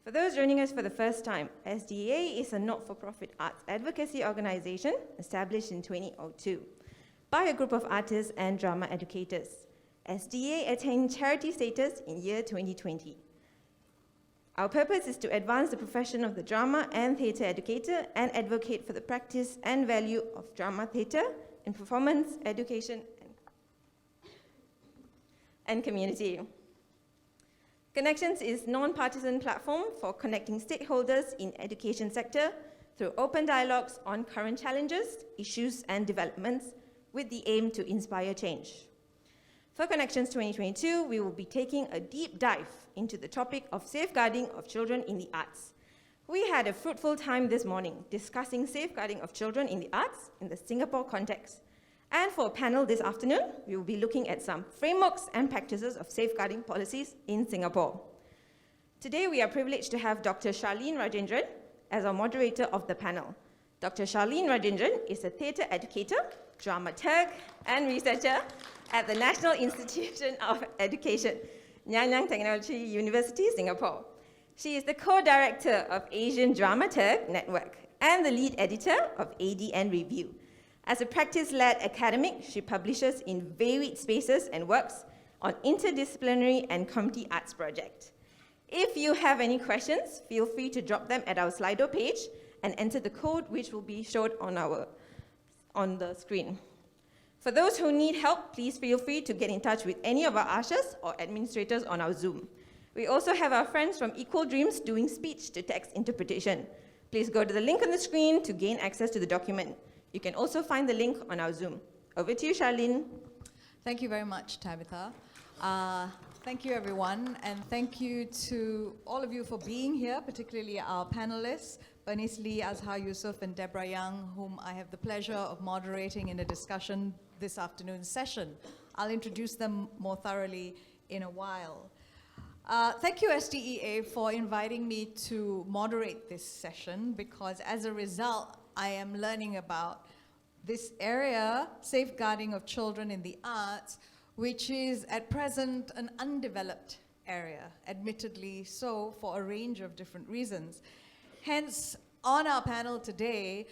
For those joining us for the first time, SDA is a not-for-profit arts advocacy organization established in 2002 by a group of artists and drama educators. SDA attained charity status in year 2020. Our purpose is to advance the profession of the drama and theatre educator and advocate for the practice and value of drama theatre in performance, education, and community. Connections is a non-partisan platform for connecting stakeholders in education sector through open dialogues on current challenges, issues, and developments with the aim to inspire change. For Connections 2022, we will be taking a deep dive into the topic of safeguarding of children in the arts. We had a fruitful time this morning discussing safeguarding of children in the arts in the Singapore context. And for a panel this afternoon, we will be looking at some frameworks and practices of safeguarding policies in Singapore. Today, we are privileged to have Dr. Charlene Rajendran as our moderator of the panel. Dr. Charlene Rajendran is a theatre educator, dramaturg, and researcher at the National Institution of Education, Nanyang Technology University, Singapore. She is the co-director of Asian Dramaturg Network and the lead editor of ADN Review. As a practice-led academic, she publishes in varied spaces and works on interdisciplinary and community arts projects. If you have any questions, feel free to drop them at our Slido page and enter the code which will be showed on the screen. For those who need help, please feel free to get in touch with any of our ushers or administrators on our Zoom. We also have our friends from Equal Dreams doing speech-to-text interpretation. Please go to the link on the screen to gain access to the document. You can also find the link on our Zoom. Over to you, Charlene. Thank you very much, Tabitha. Thank you, everyone, and thank you to all of you for being here, particularly our panelists, Bernice Lee, Azhar Yusuf, and Deborah Young, whom I have the pleasure of moderating in a discussion this afternoon's session. I'll introduce them more thoroughly in a while. Thank you, SDEA, for inviting me to moderate this session, because as a result, I am learning about this area, safeguarding of children in the arts, which is at present an undeveloped area, admittedly so for a range of different reasons. Hence, on our panel today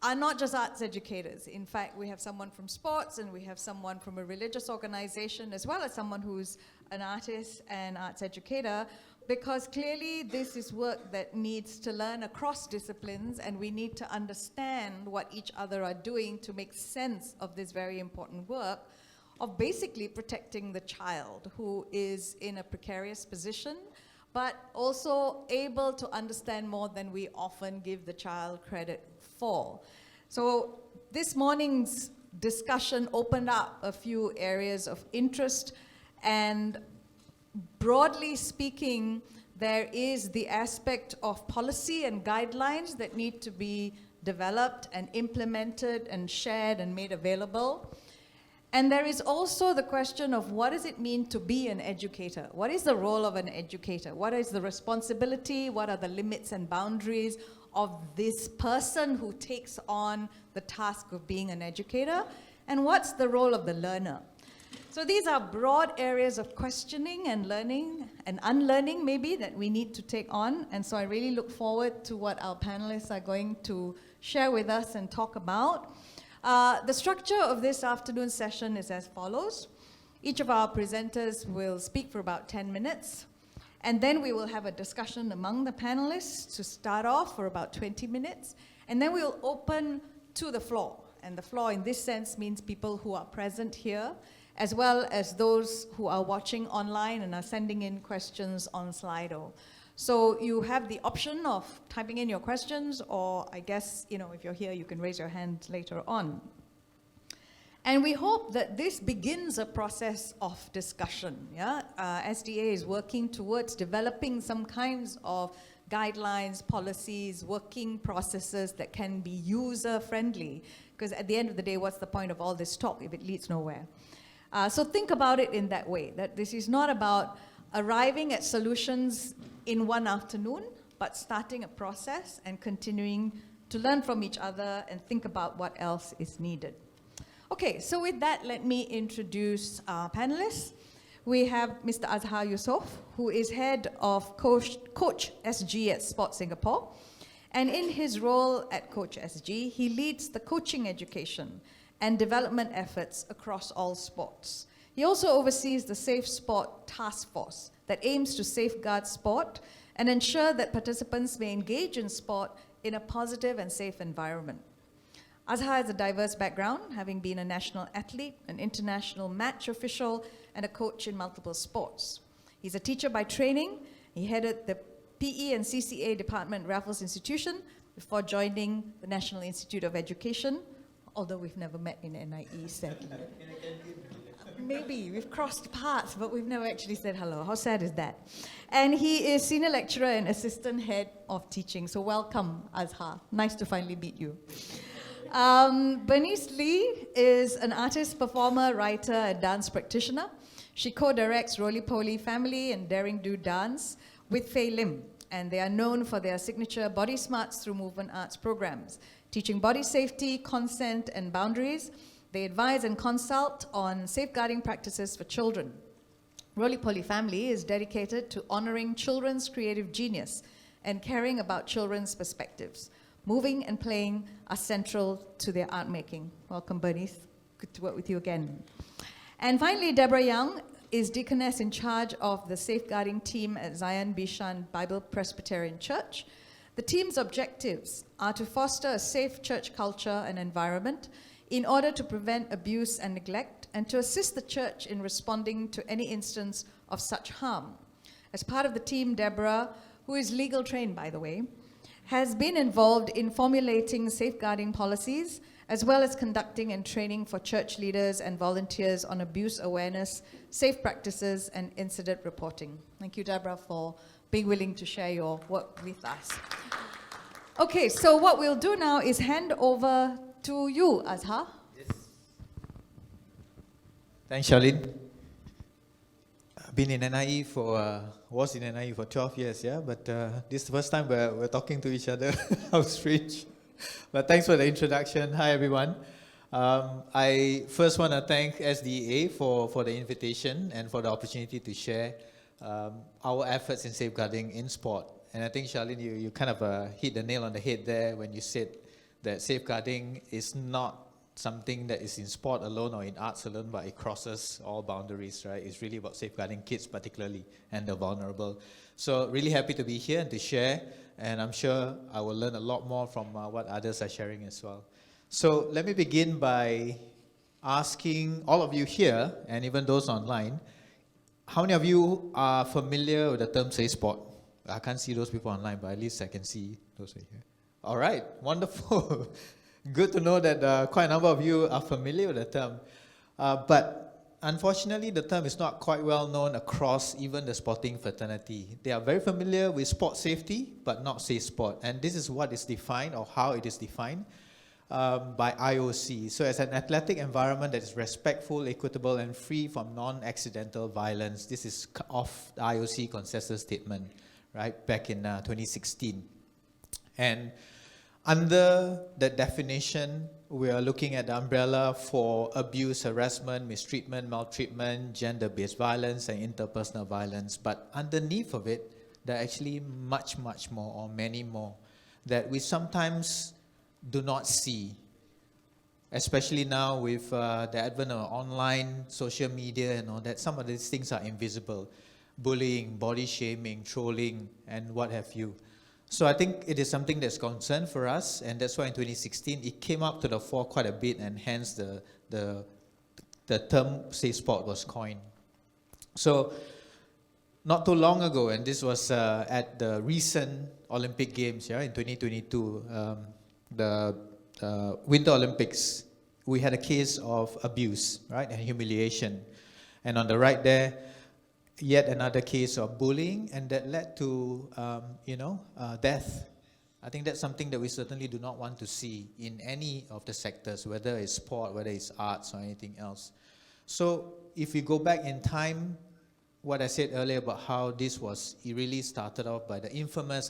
are not just arts educators. In fact, we have someone from sports and we have someone from a religious organization, as well as someone who's an artist and arts educator, because clearly this is work that needs to learn across disciplines, and we need to understand what each other are doing to make sense of this very important work of basically protecting the child who is in a precarious position, but also able to understand more than we often give the child credit for. So this morning's discussion opened up a few areas of interest, and broadly speaking, there is the aspect of policy and guidelines that need to be developed and implemented and shared and made available. And there is also the question of what does it mean to be an educator? What is the role of an educator? What is the responsibility? What are the limits and boundaries of this person who takes on the task of being an educator? And what's the role of the learner? So these are broad areas of questioning and learning and unlearning maybe that we need to take on. And so I really look forward to what our panelists are going to share with us and talk about. The structure of this afternoon session is as follows. Each of our presenters will speak for about 10 minutes, and then we will have a discussion among the panelists to start off for about 20 minutes, and then we'll open to the floor. And the floor in this sense means people who are present here, as well as those who are watching online and are sending in questions on Slido. So you have the option of typing in your questions, or I guess, if you're here, you can raise your hand later on. And we hope that this begins a process of discussion. SDA is working towards developing some kinds of guidelines, policies, working processes that can be user-friendly. Because at the end of the day, what's the point of all this talk if it leads nowhere? So think about it in that way, that this is not about arriving at solutions in one afternoon, but starting a process and continuing to learn from each other and think about what else is needed. Okay, so with that, let me introduce our panelists. we have Mr. Azhar Yusof, who is head of Coach SG at Sport Singapore. And in his role at Coach SG, he leads the coaching education and development efforts across all sports. He also oversees the Safe Sport Task Force that aims to safeguard sport and ensure that participants may engage in sport in a positive and safe environment. Azhar has a diverse background, having been a national athlete, an international match official, and a coach in multiple sports. He's a teacher by training. He headed the PE and CCA department at Raffles Institution before joining the National Institute of Education, although we've never met in NIE, sadly. Maybe, we've crossed paths, but we've never actually said hello. How sad is that? And he is senior lecturer and assistant head of teaching. So welcome, Azhar. Nice to finally meet you. Bernice Lee is an artist, performer, writer, and dance practitioner. She co-directs Roly Poly Family and Daring Do Dance with Fei Lim, and they are known for their signature Body Smarts through Movement Arts programs, teaching body safety, consent, and boundaries. They advise and consult on safeguarding practices for children. Roly Poly Family is dedicated to honoring children's creative genius and caring about children's perspectives. Moving and playing are central to their art making. Welcome, Bernice. Good to work with you again. And finally, Deborah Young is deaconess in charge of the safeguarding team at Zion Bishan Bible Presbyterian Church. The team's objectives are to foster a safe church culture and environment in order to prevent abuse and neglect and to assist the church in responding to any instance of such harm. As part of the team, Deborah, who is legal trained, by the way, has been involved in formulating safeguarding policies as well as conducting and training for church leaders and volunteers on abuse awareness, safe practices, and incident reporting. Thank you, Deborah, for being willing to share your work with us. Okay, so what we'll do now is hand over to you, Azhar. Yes. Thanks, Charlene. I've been in NIE was in NIE for 12 years, yeah, but this is the first time we're talking to each other. How strange. But thanks for the introduction. Hi, everyone. I first want to thank SDA for the invitation and for the opportunity to share our efforts in safeguarding in sport. And I think, Charlene, you kind of hit the nail on the head there when you said that safeguarding is not something that is in sport alone or in arts alone, but it crosses all boundaries, right? It's really about safeguarding kids particularly and the vulnerable. So really happy to be here and to share, and I'm sure I will learn a lot more from what others are sharing as well. So let me begin by asking all of you here, and even those online, how many of you are familiar with the term safe sport? I can't see those people online, but at least I can see those right here. All right, wonderful. Good to know that quite a number of you are familiar with the term. But unfortunately, the term is not quite well known across even the sporting fraternity. They are very familiar with sport safety, but not safe sport. And this is what is defined, or how it is defined, by IOC. So as an athletic environment that is respectful, equitable, and free from non-accidental violence. This is off the IOC consensus statement, right, back in 2016. And under the definition, we are looking at the umbrella for abuse, harassment, mistreatment, maltreatment, gender-based violence, and interpersonal violence. But underneath of it, there are actually much, much more, or many more, that we sometimes do not see, especially now with the advent of online social media and all that. Some of these things are invisible. Bullying, body shaming, trolling, and what have you. So I think it is something that's concern for us, and that's why in 2016 it came up to the fore quite a bit, and hence the term safe sport was coined. So not too long ago, and this was at the recent Olympic Games, yeah, in 2022, the Winter Olympics, we had a case of abuse, right, and humiliation. And on the right there, yet another case of bullying, and that led to, death. I think that's something that we certainly do not want to see in any of the sectors, whether it's sport, whether it's arts, or anything else. So if we go back in time, what I said earlier about how this was, it really started off by the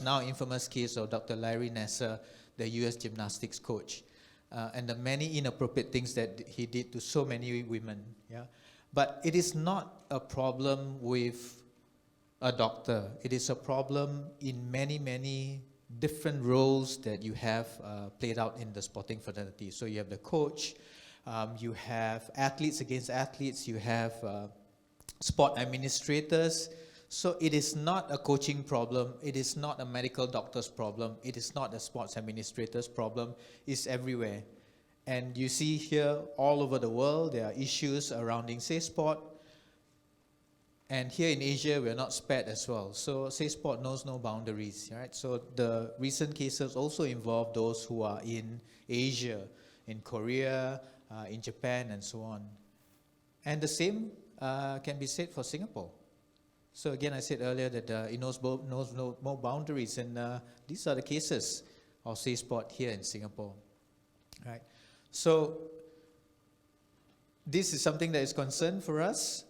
now infamous case of Dr. Larry Nassar, the US gymnastics coach, and the many inappropriate things that he did to so many women. Yeah. But it is not a problem with a doctor. It is a problem in many, many different roles that you have played out in the sporting fraternity. So you have the coach, you have athletes against athletes, you have sport administrators. So it is not a coaching problem, it is not a medical doctor's problem, it is not a sports administrator's problem, it's everywhere. And you see here all over the world, there are issues surrounding Safe Sport. And here in Asia, we're not spared as well. So Safe Sport knows no boundaries, right? So the recent cases also involve those who are in Asia, in Korea, in Japan, and so on. And the same can be said for Singapore. So again, I said earlier that it knows no boundaries, and these are the cases of Safe Sport here in Singapore, right? So this is something that is concern for us,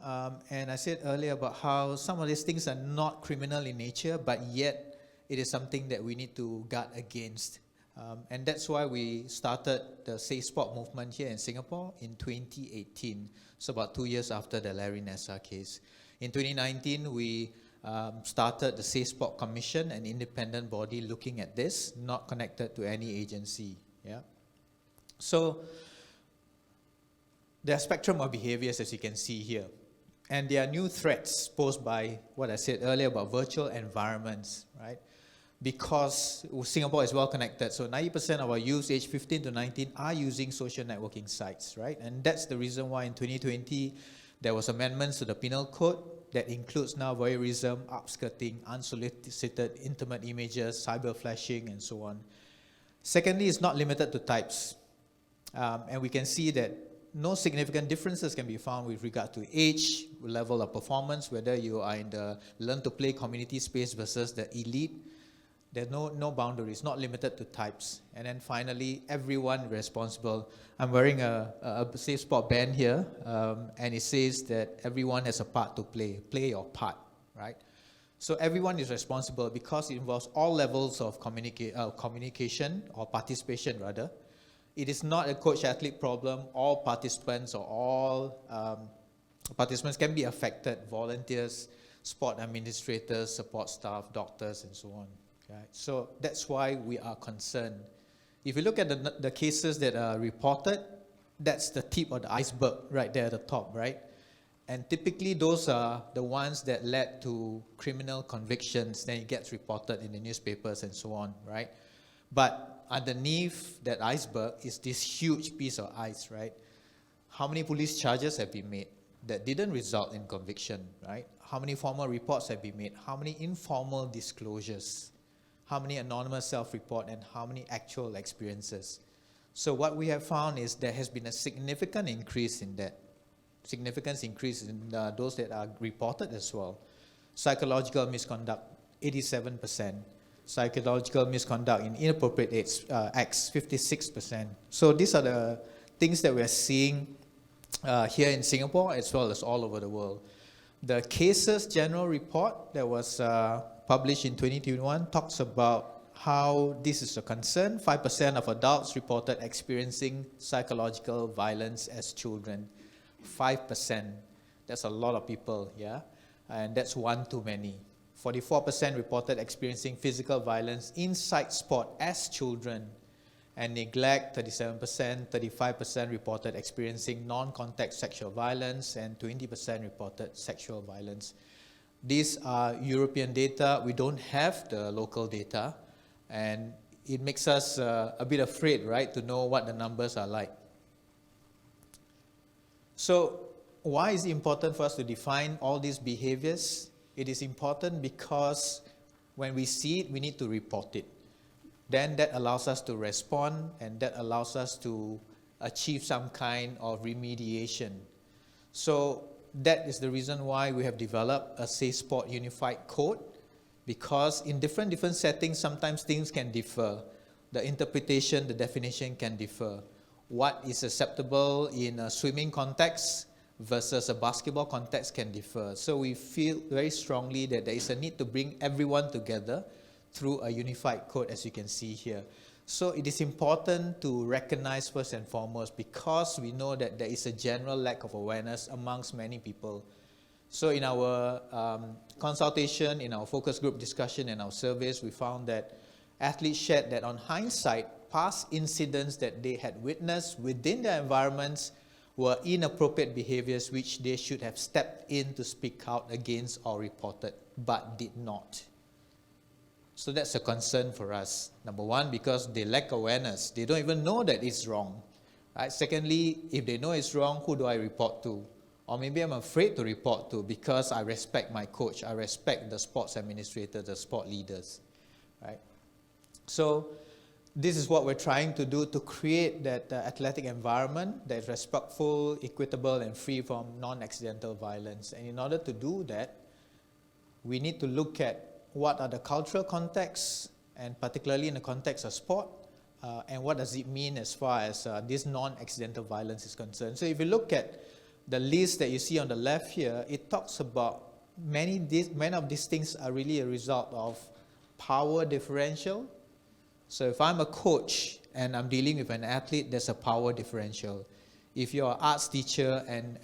and I said earlier about how some of these things are not criminal in nature, but yet it is something that we need to guard against. And that's why we started the Safe Sport movement here in Singapore in 2018, so about 2 years after the Larry Nassar case. In 2019, we started the Safe Sport Commission, an independent body looking at this, not connected to any agency. Yeah. So there are spectrum of behaviors, as you can see here. And there are new threats posed by what I said earlier about virtual environments, right? Because Singapore is well connected, so 90% of our youth aged 15 to 19 are using social networking sites, right? And that's the reason why in 2020, there was amendments to the penal code that includes now voyeurism, upskirting, unsolicited intimate images, cyber flashing, and so on. Secondly, it's not limited to types. And we can see that no significant differences can be found with regard to age, level of performance, whether you are in the learn-to-play community space versus the elite. There's no boundaries, not limited to types. And then finally, everyone responsible. I'm wearing a Safe Sport band here, and it says that everyone has a part to play. Play your part, right? So everyone is responsible because it involves all levels of communication or participation, rather. It is not a coach-athlete problem. All participants or all participants can be affected, volunteers, sport administrators, support staff, doctors, and so on. Right? So that's why we are concerned. If you look at the cases that are reported, that's the tip of the iceberg right there at the top, right? And typically those are the ones that led to criminal convictions, then it gets reported in the newspapers and so on, right? But underneath that iceberg is this huge piece of ice, right? How many police charges have been made that didn't result in conviction, right? How many formal reports have been made? How many informal disclosures? How many anonymous self-report, and how many actual experiences? So what we have found is there has been a significant increase in that. Significant increase in those that are reported as well. Psychological misconduct, 87%. Psychological misconduct in inappropriate acts, 56%. So these are the things that we are seeing here in Singapore as well as all over the world. The Cases General Report that was published in 2021 talks about how this is a concern. 5% of adults reported experiencing psychological violence as children. 5%. That's a lot of people, yeah? And that's one too many. 44% reported experiencing physical violence inside sport as children. And neglect, 37%, 35% reported experiencing non-contact sexual violence, and 20% reported sexual violence. These are European data. We don't have the local data, and it makes us a bit afraid, right, to know what the numbers are like. So why is it important for us to define all these behaviors? It is important because when we see it, we need to report it. Then that allows us to respond, and that allows us to achieve some kind of remediation. So that is the reason why we have developed a Safe Sport Unified Code, because in different settings, sometimes things can differ. The interpretation, the definition can differ. What is acceptable in a swimming context versus a basketball context can differ. So we feel very strongly that there is a need to bring everyone together through a unified code, as you can see here. So it is important to recognize first and foremost, because we know that there is a general lack of awareness amongst many people. So in our consultation, in our focus group discussion, and our surveys, we found that athletes shared that on hindsight, past incidents that they had witnessed within their environments were inappropriate behaviors which they should have stepped in to speak out against or reported, but did not. So that's a concern for us. Number one, because they lack awareness. They don't even know that it's wrong. Right? Secondly, if they know it's wrong, who do I report to? Or maybe I'm afraid to report to because I respect my coach, I respect the sports administrator, the sport leaders. Right? So this is what we're trying to do to create that athletic environment that is respectful, equitable, and free from non-accidental violence. And in order to do that, we need to look at what are the cultural contexts, and particularly in the context of sport, and what does it mean as far as this non-accidental violence is concerned. So if you look at the list that you see on the left here, it talks about many of these things are really a result of power differential. So if I'm a coach and I'm dealing with an athlete, there's a power differential. If you're an arts teacher and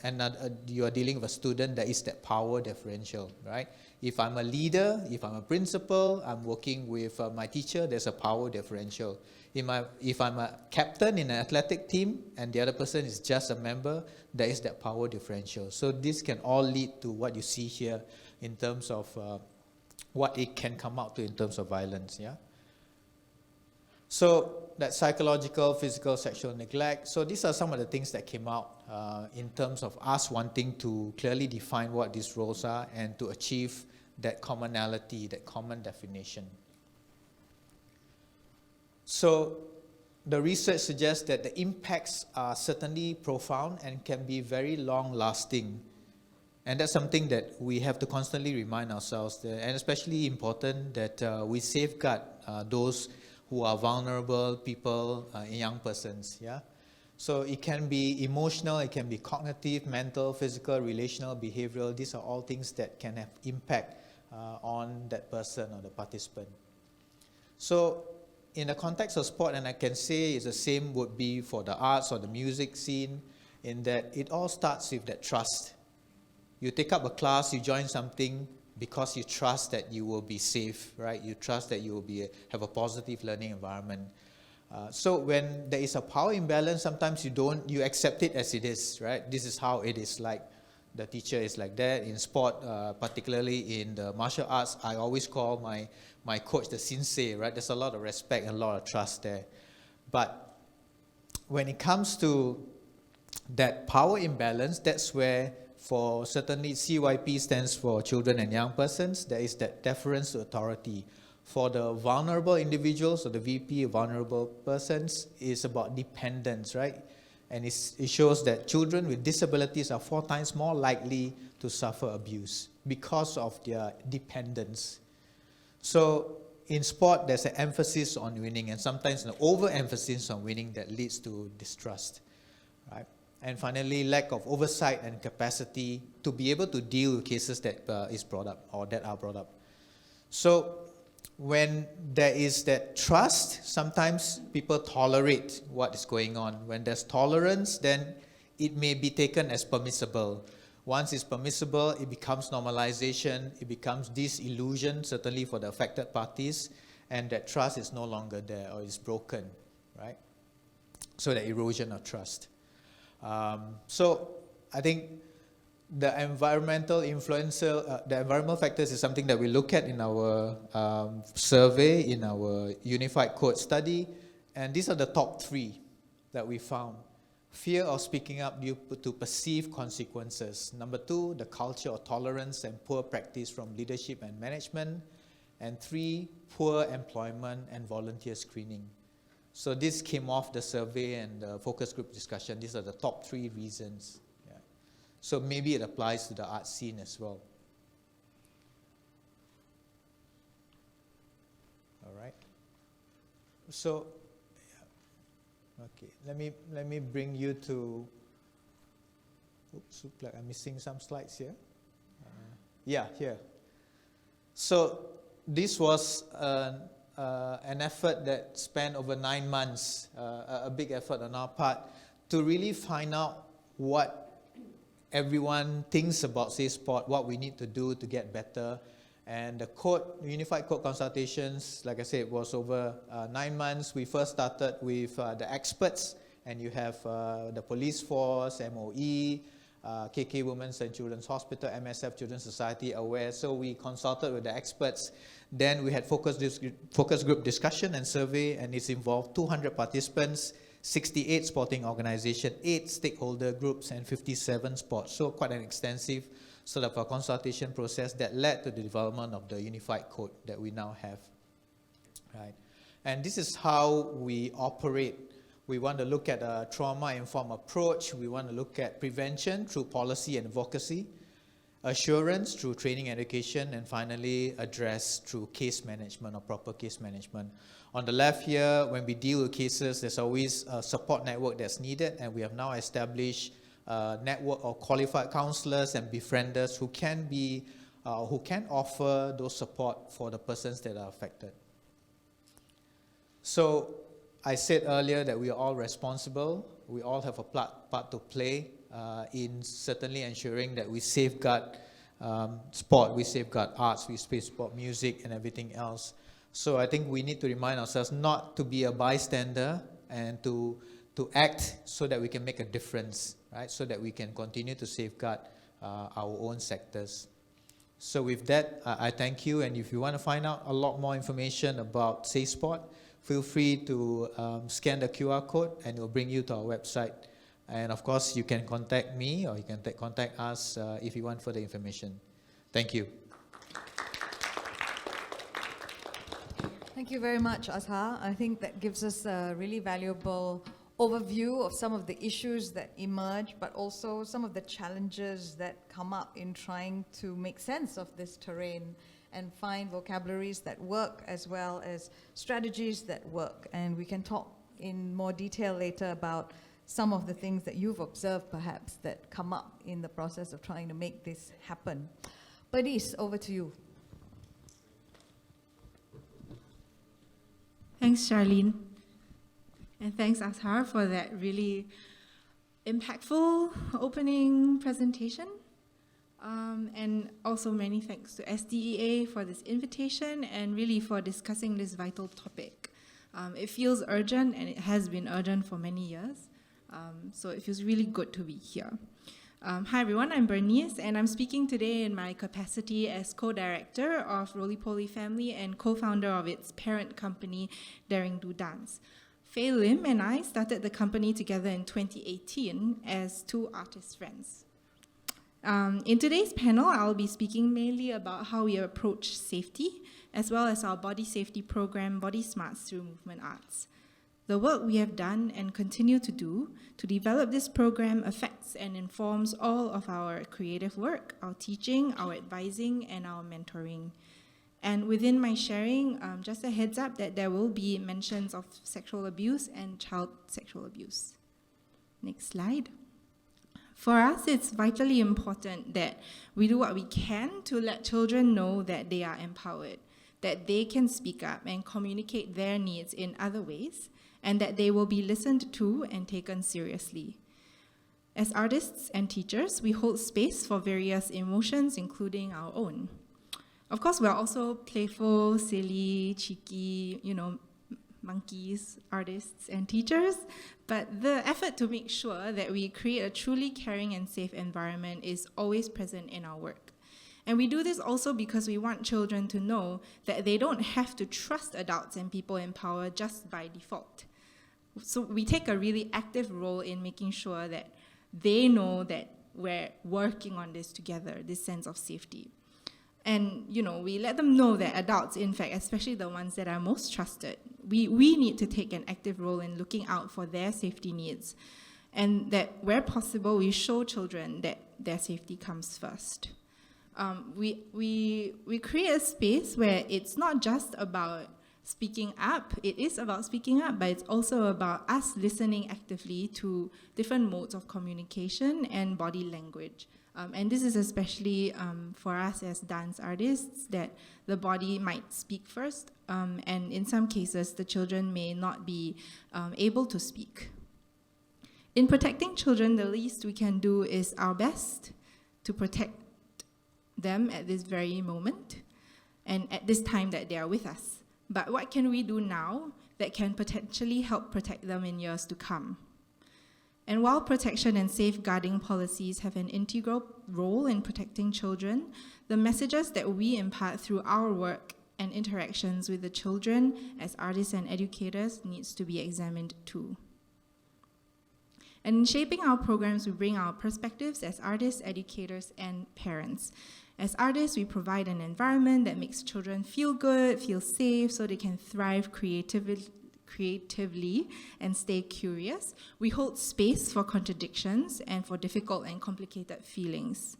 you are dealing with a student, there is that power differential, right? If I'm a leader, if I'm a principal, I'm working with my teacher, there's a power differential. If I'm a captain in an athletic team and the other person is just a member, there is that power differential. So this can all lead to what you see here in terms of what it can come out to in terms of violence, yeah? So that psychological, physical, sexual neglect. So these are some of the things that came out in terms of us wanting to clearly define what these roles are and to achieve that commonality, that common definition. So the research suggests that the impacts are certainly profound and can be very long-lasting. And that's something that we have to constantly remind ourselves, and especially important that we safeguard those who are vulnerable people, young persons, yeah? So it can be emotional, it can be cognitive, mental, physical, relational, behavioral. These are all things that can have impact on that person or the participant. So in the context of sport, and I can say it's the same would be for the arts or the music scene, in that it all starts with that trust. You take up a class, you join something, because you trust that you will be safe, right? You trust that you will have a positive learning environment. So when there is a power imbalance, sometimes you accept it as it is, right? This is how it is like. The teacher is like that. In sport, particularly in the martial arts, I always call my coach the sensei, right? There's a lot of respect and a lot of trust there. But when it comes to that power imbalance, that's where, for certainly CYP stands for children and young persons, there is that deference to authority. For the vulnerable individuals, or the VP, vulnerable persons, is about dependence, right? And it shows that children with disabilities are 4 times more likely to suffer abuse because of their dependence. So in sport, there's an emphasis on winning, and sometimes an overemphasis on winning that leads to distrust, right? And finally, lack of oversight and capacity to be able to deal with cases that is brought up or that are brought up. So when there is that trust, sometimes people tolerate what is going on. When there's tolerance, then it may be taken as permissible. Once it's permissible, it becomes normalization, it becomes disillusion, certainly for the affected parties, and that trust is no longer there or is broken, right? So the erosion of trust. So I think the environmental the environmental factors is something that we look at in our survey, in our unified code study, and these are the top 3 that we found. Fear of speaking up due to perceived consequences. Number 2, the culture of tolerance and poor practice from leadership and management. And 3, poor employment and volunteer screening. So this came off the survey and the focus group discussion. These are the top 3 reasons. Yeah. So maybe it applies to the art scene as well. All right. So, yeah. Okay. Let me bring you to. Oops, looks like I'm missing some slides here. Yeah, here. So this was an effort that spanned over 9 months, a big effort on our part, to really find out what everyone thinks about Safe Sport, what we need to do to get better. And the Unified Code consultations, like I said, was over 9 months. We first started with the experts, and you have the police force, MOE, KK Women's and Children's Hospital, MSF Children's Society, AWARE. So we consulted with the experts. Then we had focus group discussion and survey, and it's involved 200 participants, 68 sporting organizations, 8 stakeholder groups, and 57 sports. So quite an extensive sort of a consultation process that led to the development of the Unified Code that we now have. Right? And this is how we operate. We want to look at a trauma-informed approach. We want to look at prevention through policy and advocacy, assurance through training education, and finally address through case management or proper case management. On the left here, when we deal with cases, there's always a support network that's needed, and we have now established a network of qualified counselors and befrienders who can offer those support for the persons that are affected. So I said earlier that we are all responsible. We all have a part to play in certainly ensuring that we safeguard sport, we safeguard arts, we safeguard music and everything else. So I think we need to remind ourselves not to be a bystander and to act so that we can make a difference, right? So that we can continue to safeguard our own sectors. So with that, I thank you. And if you want to find out a lot more information about Safe Sport, feel free to scan the QR code and it will bring you to our website. And of course, you can contact me or you can contact us if you want further information. Thank you. Thank you very much, Azhar. I think that gives us a really valuable overview of some of the issues that emerge, but also some of the challenges that come up in trying to make sense of this terrain and find vocabularies that work as well as strategies that work. And we can talk in more detail later about some of the things that you've observed perhaps that come up in the process of trying to make this happen. Bernice, over to you. Thanks, Charlene. And thanks, Azhar, for that really impactful opening presentation. And also many thanks to SDEA for this invitation and really for discussing this vital topic. It feels urgent, and it has been urgent for many years. So it feels really good to be here. Hi everyone, I'm Bernice, and I'm speaking today in my capacity as co-director of Roly Poly Family and co-founder of its parent company, Daring Do Dance. Faye Lim and I started the company together in 2018 as two artist friends. In today's panel, I'll be speaking mainly about how we approach safety, as well as our body safety program, Body Smarts through Movement Arts. The work we have done and continue to do to develop this program affects and informs all of our creative work, our teaching, our advising, and our mentoring. And within my sharing, just a heads up that there will be mentions of sexual abuse and child sexual abuse. Next slide. For us, it's vitally important that we do what we can to let children know that they are empowered, that they can speak up and communicate their needs in other ways, and that they will be listened to and taken seriously. As artists and teachers, we hold space for various emotions, including our own. Of course, we're also playful, silly, cheeky, monkeys, artists, and teachers, but the effort to make sure that we create a truly caring and safe environment is always present in our work. And we do this also because we want children to know that they don't have to trust adults and people in power just by default. So we take a really active role in making sure that they know that we're working on this together, this sense of safety. And, we let them know that adults, in fact, especially the ones that are most trusted, we need to take an active role in looking out for their safety needs. And that where possible, we show children that their safety comes first. We create a space where it's not just about speaking up. It is about speaking up, but it's also about us listening actively to different modes of communication and body language And this is especially for us as dance artists, that the body might speak first, and in some cases, the children may not be able to speak. In protecting children, the least we can do is our best to protect them at this very moment and at this time that they are with us. But what can we do now that can potentially help protect them in years to come? And while protection and safeguarding policies have an integral role in protecting children, the messages that we impart through our work and interactions with the children as artists and educators needs to be examined too. And in shaping our programs, we bring our perspectives as artists, educators, and parents. As artists, we provide an environment that makes children feel good, feel safe, so they can thrive creatively and stay curious. We hold space for contradictions and for difficult and complicated feelings.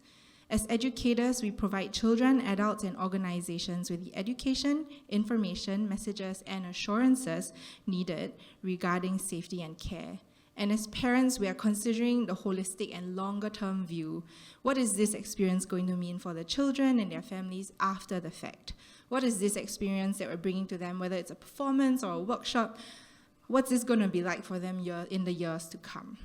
As educators, we provide children, adults, and organizations with the education, information, messages, and assurances needed regarding safety and care. And as parents, we are considering the holistic and longer-term view. What is this experience going to mean for the children and their families after the fact? What is this experience that we're bringing to them, whether it's a performance or a workshop? What's this going to be like for them in the years to come?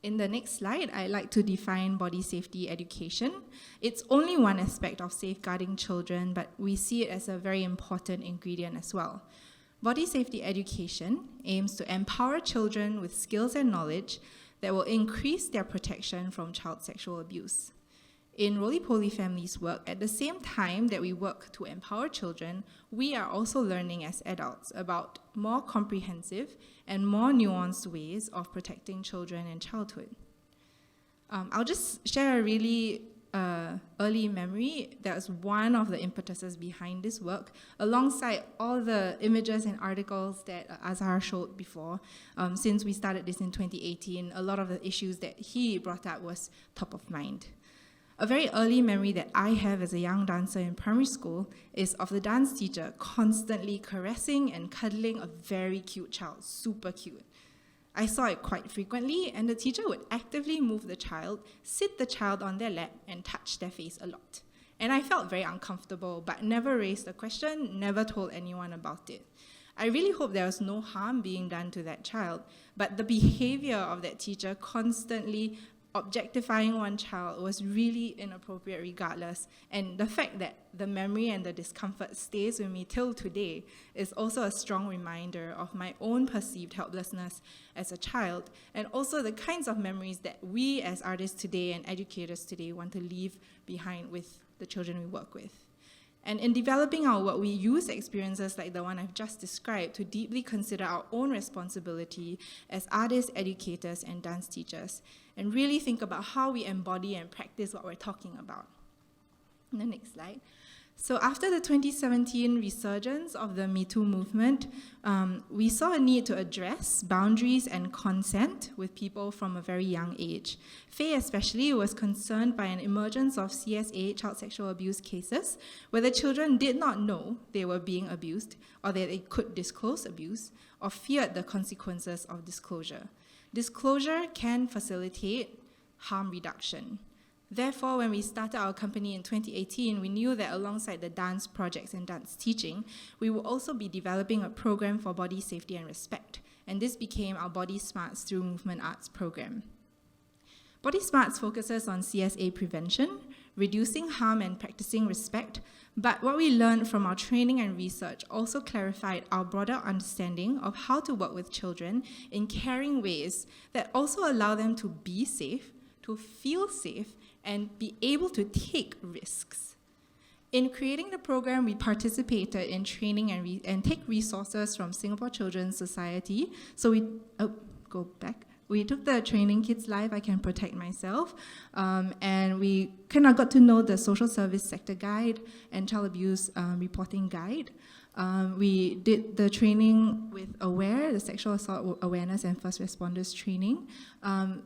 In the next slide, I'd like to define body safety education. It's only one aspect of safeguarding children, but we see it as a very important ingredient as well. Body safety education aims to empower children with skills and knowledge that will increase their protection from child sexual abuse. In Roly Poly Family's work, at the same time that we work to empower children, we are also learning as adults about more comprehensive and more nuanced ways of protecting children in childhood. I'll just share a really early memory that was one of the impetuses behind this work, alongside all the images and articles that Azhar showed before. Since we started this in 2018, a lot of the issues that he brought up was top of mind. A very early memory that I have as a young dancer in primary school is of the dance teacher constantly caressing and cuddling a very cute child, super cute. I saw it quite frequently, and the teacher would actively move the child, sit the child on their lap, and touch their face a lot. And I felt very uncomfortable, but never raised a question, never told anyone about it. I really hope there was no harm being done to that child, but the behavior of that teacher constantly objectifying one child was really inappropriate regardless, and the fact that the memory and the discomfort stays with me till today is also a strong reminder of my own perceived helplessness as a child, and also the kinds of memories that we as artists today and educators today want to leave behind with the children we work with. And in developing our work, we use experiences like the one I've just described to deeply consider our own responsibility as artists, educators, and dance teachers, and really think about how we embody and practice what we're talking about. The next slide. So after the 2017 resurgence of the Me Too movement, we saw a need to address boundaries and consent with people from a very young age. Faye especially was concerned by an emergence of CSA, child sexual abuse cases, where the children did not know they were being abused, or that they could disclose abuse, or feared the consequences of disclosure. Disclosure can facilitate harm reduction. Therefore, when we started our company in 2018, we knew that alongside the dance projects and dance teaching, we would also be developing a program for body safety and respect, and this became our Body Smarts through Movement Arts program. Body Smarts focuses on CSA prevention, reducing harm and practicing respect, but what we learned from our training and research also clarified our broader understanding of how to work with children in caring ways that also allow them to be safe, to feel safe, and be able to take risks. In creating the program, we participated in training and take resources from Singapore Children's Society. So we took the training, Kids Live, I Can Protect Myself, and we kind of got to know the social service sector guide and child abuse reporting guide. We did the training with AWARE, the Sexual Assault Awareness and First Responders training.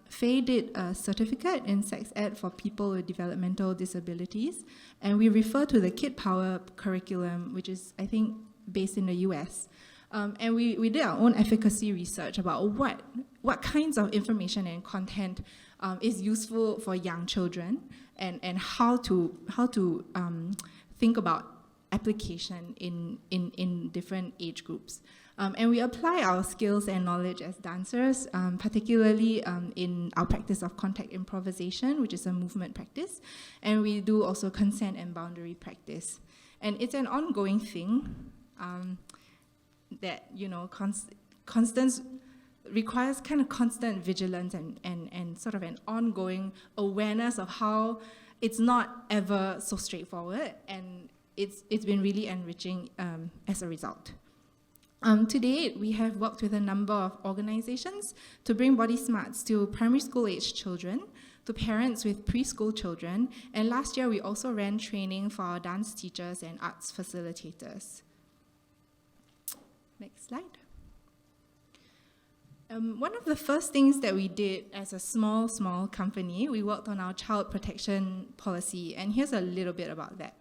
Faye did a certificate in sex ed for people with developmental disabilities, and we refer to the Kid Power curriculum, which is, I think, based in the US. And we did our own efficacy research about what kinds of information and content is useful for young children, and how to think about application in different age groups. And we apply our skills and knowledge as dancers, particularly in our practice of contact improvisation, which is a movement practice. And we do also consent and boundary practice. And it's an ongoing thing that, constant requires kind of constant vigilance and sort of an ongoing awareness of how it's not ever so straightforward, and it's been really enriching as a result. To date, we have worked with a number of organizations to bring Body Smarts to primary school age children, to parents with preschool children, and last year we also ran training for our dance teachers and arts facilitators. Next slide. One of the first things that we did as a small company, we worked on our child protection policy, and here's a little bit about that.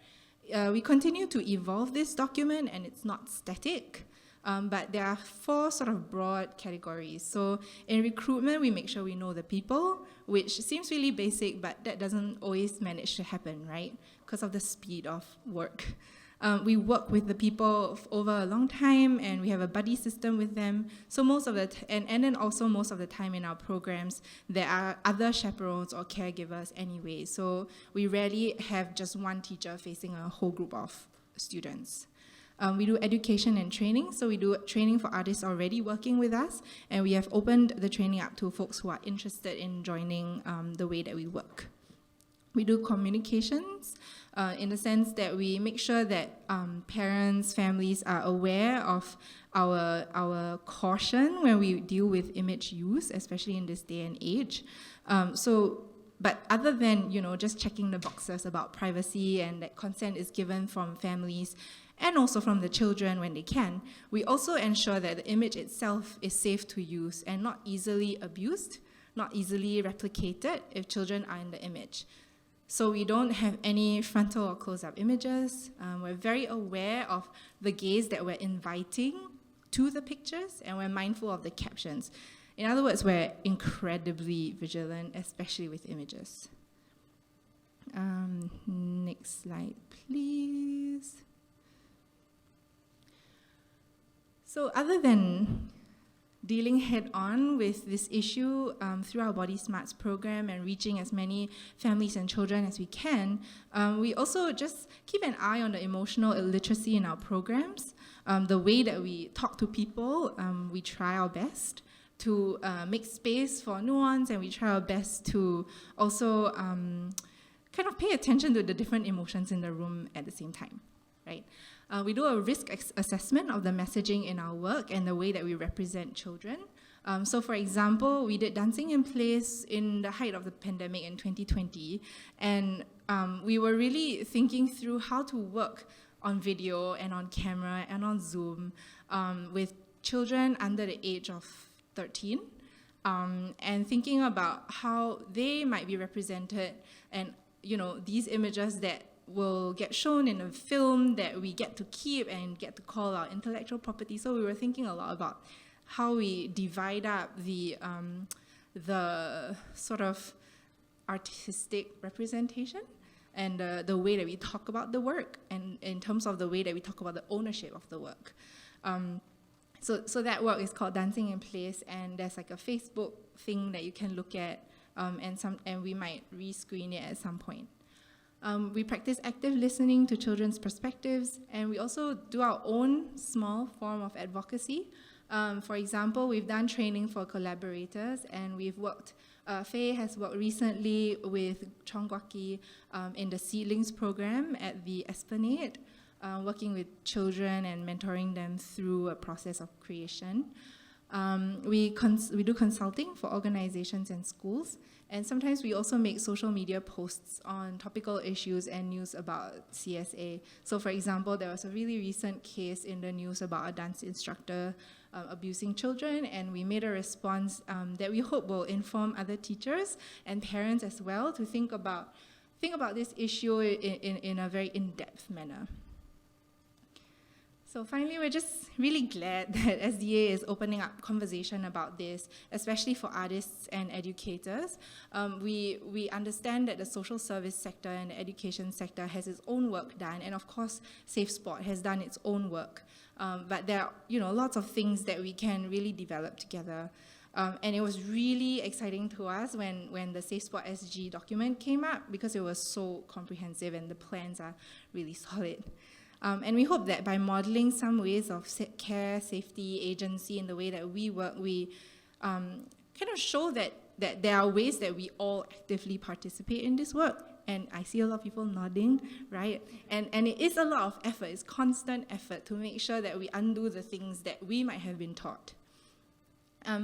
We continue to evolve this document, and it's not static. But there are 4 sort of broad categories. So in recruitment, we make sure we know the people, which seems really basic, but that doesn't always manage to happen, right? Because of the speed of work. We work with the people over a long time, and we have a buddy system with them. So most of the and then also most of the time in our programs, there are other chaperones or caregivers anyway. So we rarely have just one teacher facing a whole group of students. We do education and training, so we do training for artists already working with us, and we have opened the training up to folks who are interested in joining the way that we work. We do communications in the sense that we make sure that parents, families are aware of our caution when we deal with image use, especially in this day and age. But other than just checking the boxes about privacy and that consent is given from families and also from the children when they can, we also ensure that the image itself is safe to use and not easily abused, not easily replicated if children are in the image. So we don't have any frontal or close-up images. We're very aware of the gaze that we're inviting to the pictures, and we're mindful of the captions. In other words, we're incredibly vigilant, especially with images. Next slide, please. So other than dealing head-on with this issue through our Body Smarts program and reaching as many families and children as we can, we also just keep an eye on the emotional illiteracy in our programs. The way that we talk to people, we try our best to make space for nuance, and we try our best to also kind of pay attention to the different emotions in the room at the same time, right? We do a risk assessment of the messaging in our work and the way that we represent children. So for example, we did Dancing in Place in the height of the pandemic in 2020, and we were really thinking through how to work on video and on camera and on Zoom with children under the age of 13, and thinking about how they might be represented, and these images that will get shown in a film that we get to keep and get to call our intellectual property. So we were thinking a lot about how we divide up the sort of artistic representation and the way that we talk about the work, and in terms of the way that we talk about the ownership of the work. So that work is called Dancing in Place, and there's like a Facebook thing that you can look at, and we might rescreen it at some point. We practice active listening to children's perspectives, and we also do our own small form of advocacy. For example, we've done training for collaborators, and we've worked, Faye has worked recently with Chong Gua Ki in the Seedlings program at the Esplanade, working with children and mentoring them through a process of creation. We do consulting for organizations and schools, and sometimes we also make social media posts on topical issues and news about CSA. So for example, there was a really recent case in the news about a dance instructor abusing children, and we made a response that we hope will inform other teachers and parents as well to think about this issue in a very in-depth manner. So finally, we're just really glad that SDA is opening up conversation about this, especially for artists and educators. We understand that the social service sector and the education sector has its own work done, and of course, SafeSport has done its own work. But there are, lots of things that we can really develop together. And it was really exciting to us when the SafeSport SG document came up, because it was so comprehensive and the plans are really solid. And we hope that by modeling some ways of care, safety, agency in the way that we work, we kind of show that there are ways that we all actively participate in this work. And I see a lot of people nodding, right? And it is a lot of effort, it's constant effort to make sure that we undo the things that we might have been taught.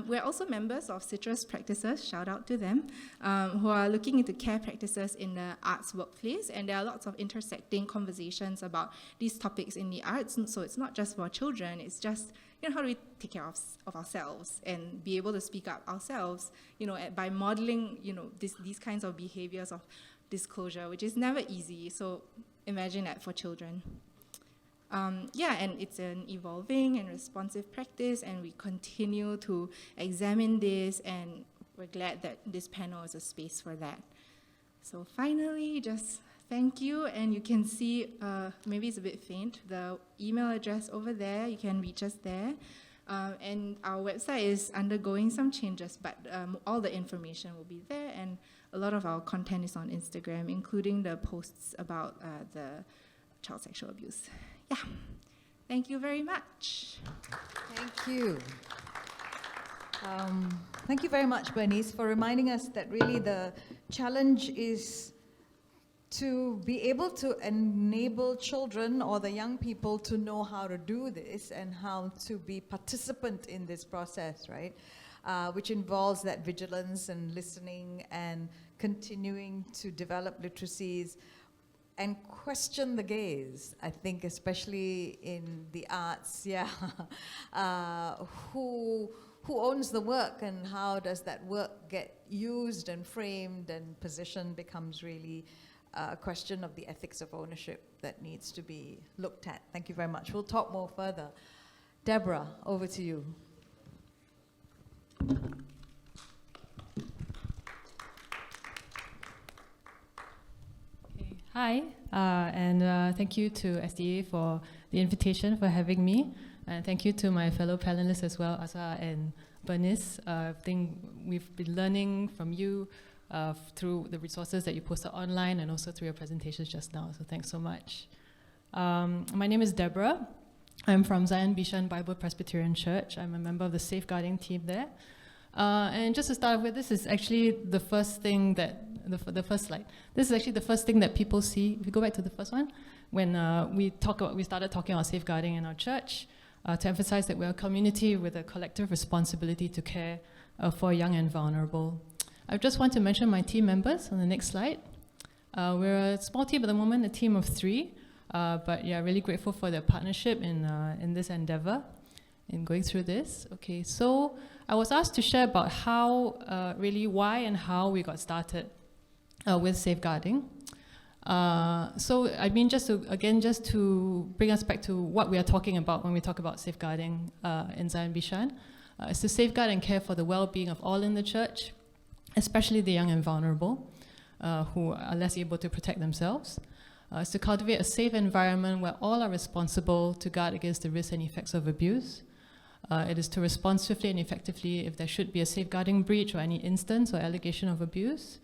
We're also members of Citrus Practices, shout out to them, who are looking into care practices in the arts workplace, and there are lots of intersecting conversations about these topics in the arts, and so it's not just for children, it's just, how do we take care of ourselves and be able to speak up ourselves, by modeling, these kinds of behaviors of disclosure, which is never easy, so imagine that for children. And it's an evolving and responsive practice, and we continue to examine this, and we're glad that this panel is a space for that. So finally, just thank you, and you can see, maybe it's a bit faint, the email address over there, you can reach us there. And our website is undergoing some changes, but all the information will be there, and a lot of our content is on Instagram, including the posts about the child sexual abuse. Yeah, thank you very much. Thank you. Thank you very much, Bernice, for reminding us that really the challenge is to be able to enable children or the young people to know how to do this and how to be participant in this process, right? Which involves that vigilance and listening and continuing to develop literacies and question the gaze, I think, especially in the arts, who owns the work and how does that work get used and framed and positioned becomes really a question of the ethics of ownership that needs to be looked at. Thank you very much. We'll talk more further. Deborah, over to you. Hi, and thank you to SDA for the invitation, for having me. And thank you to my fellow panelists as well, Asa and Bernice. I think we've been learning from you through the resources that you posted online and also through your presentations just now, so thanks so much. My name is Deborah. I'm from Zion Bishan Bible Presbyterian Church. I'm a member of the safeguarding team there. And just to start with, this is actually the first thing that, the first slide. This is actually the first thing that people see. If you go back to the first one, when we started talking about safeguarding in our church, to emphasize that we're a community with a collective responsibility to care for young and vulnerable. I just want to mention my team members on the next slide. We're a small team at the moment, a team of 3, but yeah, really grateful for their partnership in this endeavor, in going through this. Okay, so I was asked to share about how, really why and how we got started with safeguarding. So I mean, just to bring us back to what we are talking about when we talk about safeguarding in Zion Bishan, is to safeguard and care for the well-being of all in the church, especially the young and vulnerable, who are less able to protect themselves. It's to cultivate a safe environment where all are responsible to guard against the risks and effects of abuse. It is to respond swiftly and effectively if there should be a safeguarding breach or any instance or allegation of abuse.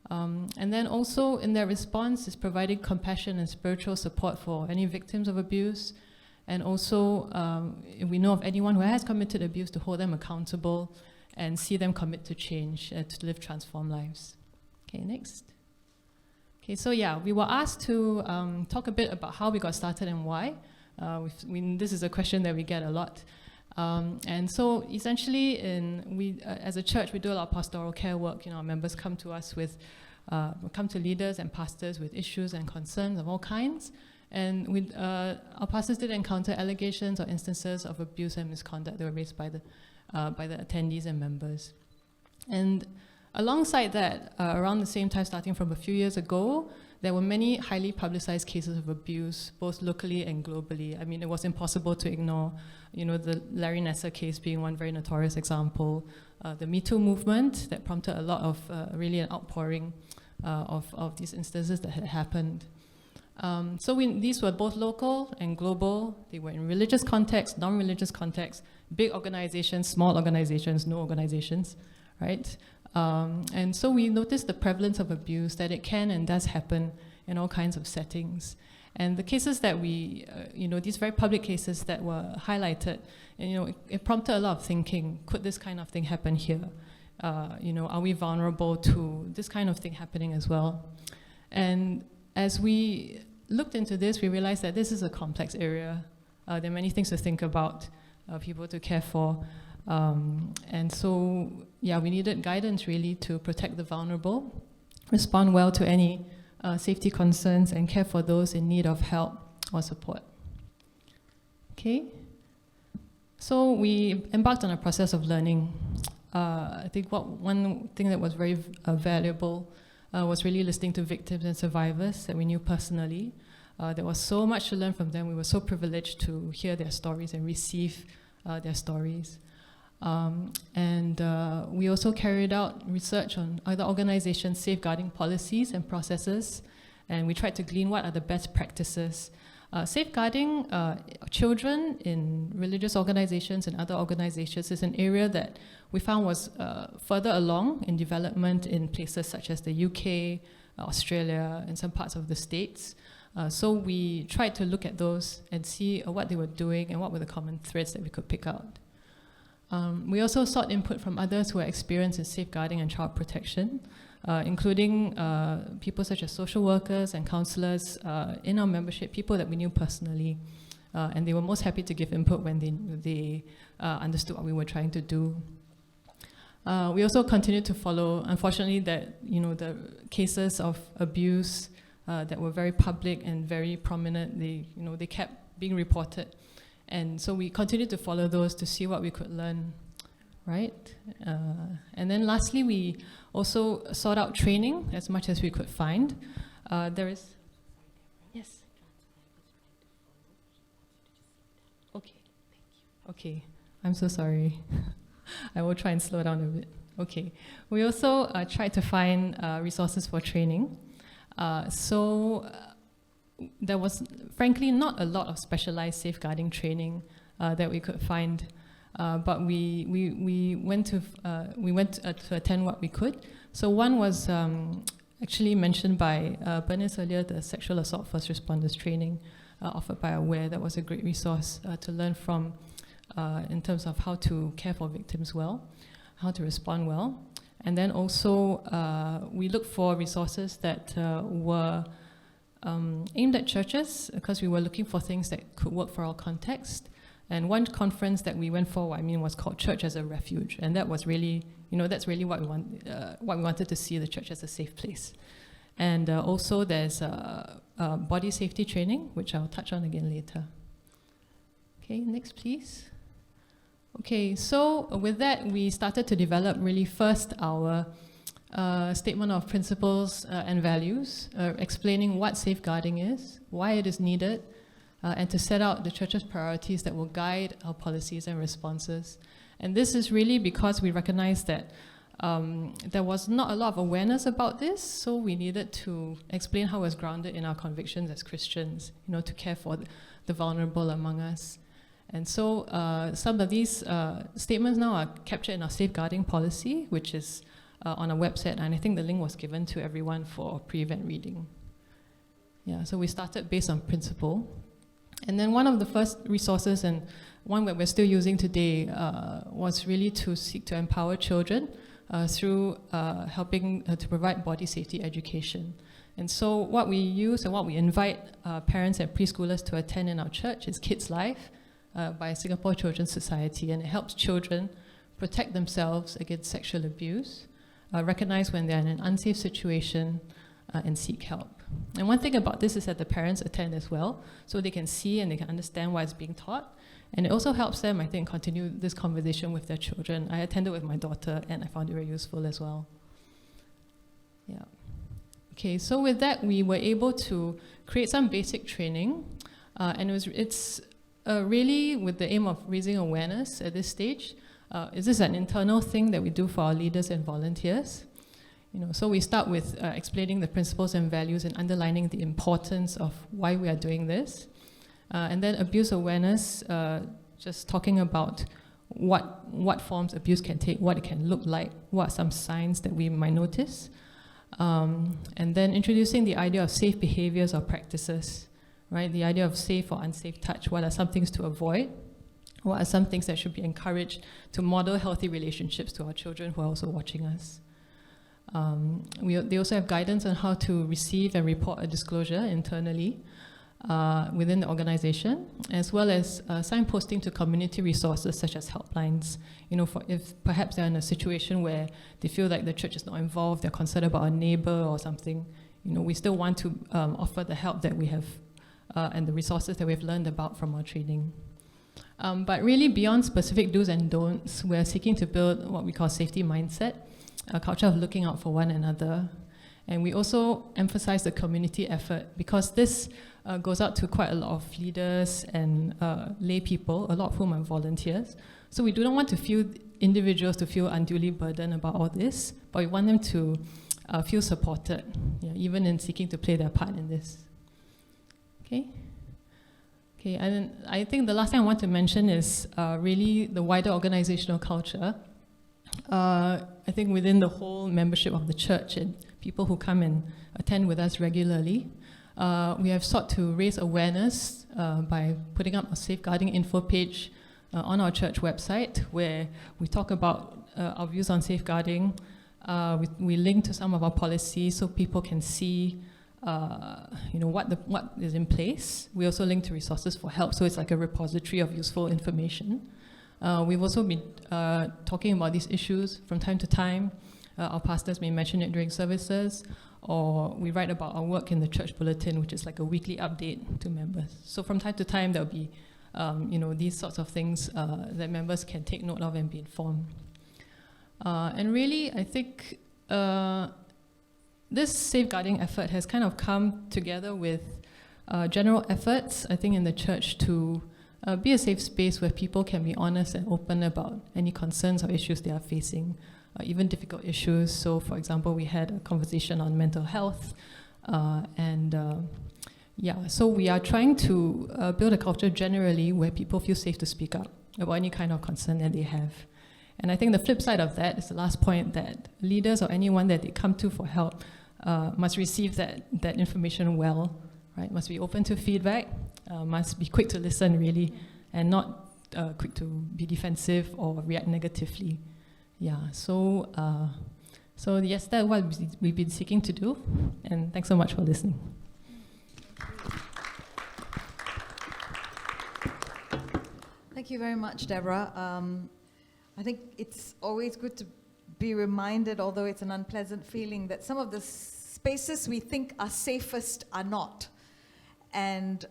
And then also in their response is providing compassion and spiritual support for any victims of abuse. And also, if we know of anyone who has committed abuse, to hold them accountable and see them commit to change, to live transformed lives. Okay, next. Okay, so yeah, we were asked to talk a bit about how we got started and why. This is a question that we get a lot. And so essentially, as a church, we do a lot of pastoral care work. You know, our members come to us come to leaders and pastors with issues and concerns of all kinds. And our pastors did encounter allegations or instances of abuse and misconduct that were raised by the attendees and members. And alongside that, around the same time, starting from a few years ago, there were many highly publicized cases of abuse, both locally and globally. I mean, it was impossible to ignore, the Larry Nassar case being one very notorious example, the Me Too movement that prompted a lot of really an outpouring of these instances that had happened. These were both local and global. They were in religious context, non-religious context, big organizations, small organizations, no organizations, right? And so we noticed the prevalence of abuse, that it can and does happen in all kinds of settings. And the cases that we, these very public cases that were highlighted, and, it prompted a lot of thinking, could this kind of thing happen here? Are we vulnerable to this kind of thing happening as well? And as we looked into this, we realized that this is a complex area. There are many things to think about, people to care for. And so, we needed guidance really to protect the vulnerable, respond well to any safety concerns, and care for those in need of help or support. Okay? So we embarked on a process of learning. I think one thing that was very valuable was really listening to victims and survivors that we knew personally. There was so much to learn from them. We were so privileged to hear their stories and receive their stories. We also carried out research on other organizations' safeguarding policies and processes, and we tried to glean what are the best practices. Safeguarding children in religious organizations and other organizations is an area that we found was further along in development in places such as the UK, Australia, and some parts of the States. So we tried to look at those and see what they were doing and what were the common threads that we could pick out. We also sought input from others who are experienced in safeguarding and child protection, including people such as social workers and counselors in our membership, people that we knew personally, and they were most happy to give input when they understood what we were trying to do. We also continued to follow, unfortunately, that the cases of abuse that were very public and very prominent, they kept being reported. And so we continued to follow those to see what we could learn, right? And then lastly, we also sought out training as much as we could find. There is... Yes. Okay, I'm so sorry. I will try and slow down a bit. Okay. We also tried to find resources for training. There was, frankly, not a lot of specialized safeguarding training that we could find, but we went to attend what we could. So one was actually mentioned by Bernice earlier, the sexual assault first responders training offered by AWARE. That was a great resource to learn from in terms of how to care for victims well, how to respond well. And then also we looked for resources that were aimed at churches, because we were looking for things that could work for our context. And one conference that we went for, was called Church as a Refuge, and that was really, that's really what we wanted to see, the church as a safe place. And also there's body safety training, which I'll touch on again later. Okay, next please. Okay, so with that, we started to develop really first our statement of principles and values, explaining what safeguarding is, why it is needed, and to set out the church's priorities that will guide our policies and responses. And this is really because we recognize that there was not a lot of awareness about this, so we needed to explain how it's grounded in our convictions as Christians, to care for the vulnerable among us. And so some of these statements now are captured in our safeguarding policy, which is on our website, and I think the link was given to everyone for pre-event reading. Yeah, so we started based on principle. And then one of the first resources, and one that we're still using today, was really to seek to empower children through helping to provide body safety education. And so what we use and what we invite parents and preschoolers to attend in our church is Kids Life by Singapore Children's Society, and it helps children protect themselves against sexual abuse, recognize when they're in an unsafe situation, and seek help. And one thing about this is that the parents attend as well, so they can see and they can understand why it's being taught. And it also helps them, I think, continue this conversation with their children. I attended with my daughter, and I found it very useful as well. Yeah. Okay, so with that, we were able to create some basic training, and it's really with the aim of raising awareness at this stage. Is this an internal thing that we do for our leaders and volunteers? So we start with explaining the principles and values and underlining the importance of why we are doing this. And then abuse awareness, just talking about what forms abuse can take, what it can look like, what are some signs that we might notice. And then introducing the idea of safe behaviors or practices, right? The idea of safe or unsafe touch, what are some things to avoid? What are some things that should be encouraged to model healthy relationships to our children who are also watching us? They also have guidance on how to receive and report a disclosure internally within the organization, as well as signposting to community resources such as helplines. For if perhaps they're in a situation where they feel like the church is not involved, they're concerned about a neighbor or something, we still want to offer the help that we have and the resources that we've learned about from our training. But really beyond specific do's and don'ts, we're seeking to build what we call safety mindset, a culture of looking out for one another. And we also emphasize the community effort because this goes out to quite a lot of leaders and lay people, a lot of whom are volunteers. So we do not want to feel individuals to feel unduly burdened about all this, but we want them to feel supported, even in seeking to play their part in this. Okay, and I think the last thing I want to mention is really the wider organizational culture. I think within the whole membership of the church and people who come and attend with us regularly, we have sought to raise awareness by putting up a safeguarding info page on our church website where we talk about our views on safeguarding. We link to some of our policies so people can see what is in place. We also link to resources for help, so it's like a repository of useful information. We've also been talking about these issues from time to time. Our pastors may mention it during services, or we write about our work in the church bulletin, which is like a weekly update to members. So from time to time, there'll be these sorts of things that members can take note of and be informed. And really, I think this safeguarding effort has kind of come together with general efforts, I think, in the church to be a safe space where people can be honest and open about any concerns or issues they are facing, even difficult issues. So, for example, we had a conversation on mental health, so we are trying to build a culture generally where people feel safe to speak up about any kind of concern that they have. And I think the flip side of that is the last point, that leaders or anyone that they come to for help must receive that information well, right? Must be open to feedback, must be quick to listen really, and not quick to be defensive or react negatively. So yes, that's what we've been seeking to do, and thanks so much for listening. Thank you very much, Deborah. I think it's always good to be reminded, although it's an unpleasant feeling, that some of the spaces we think are safest are not. And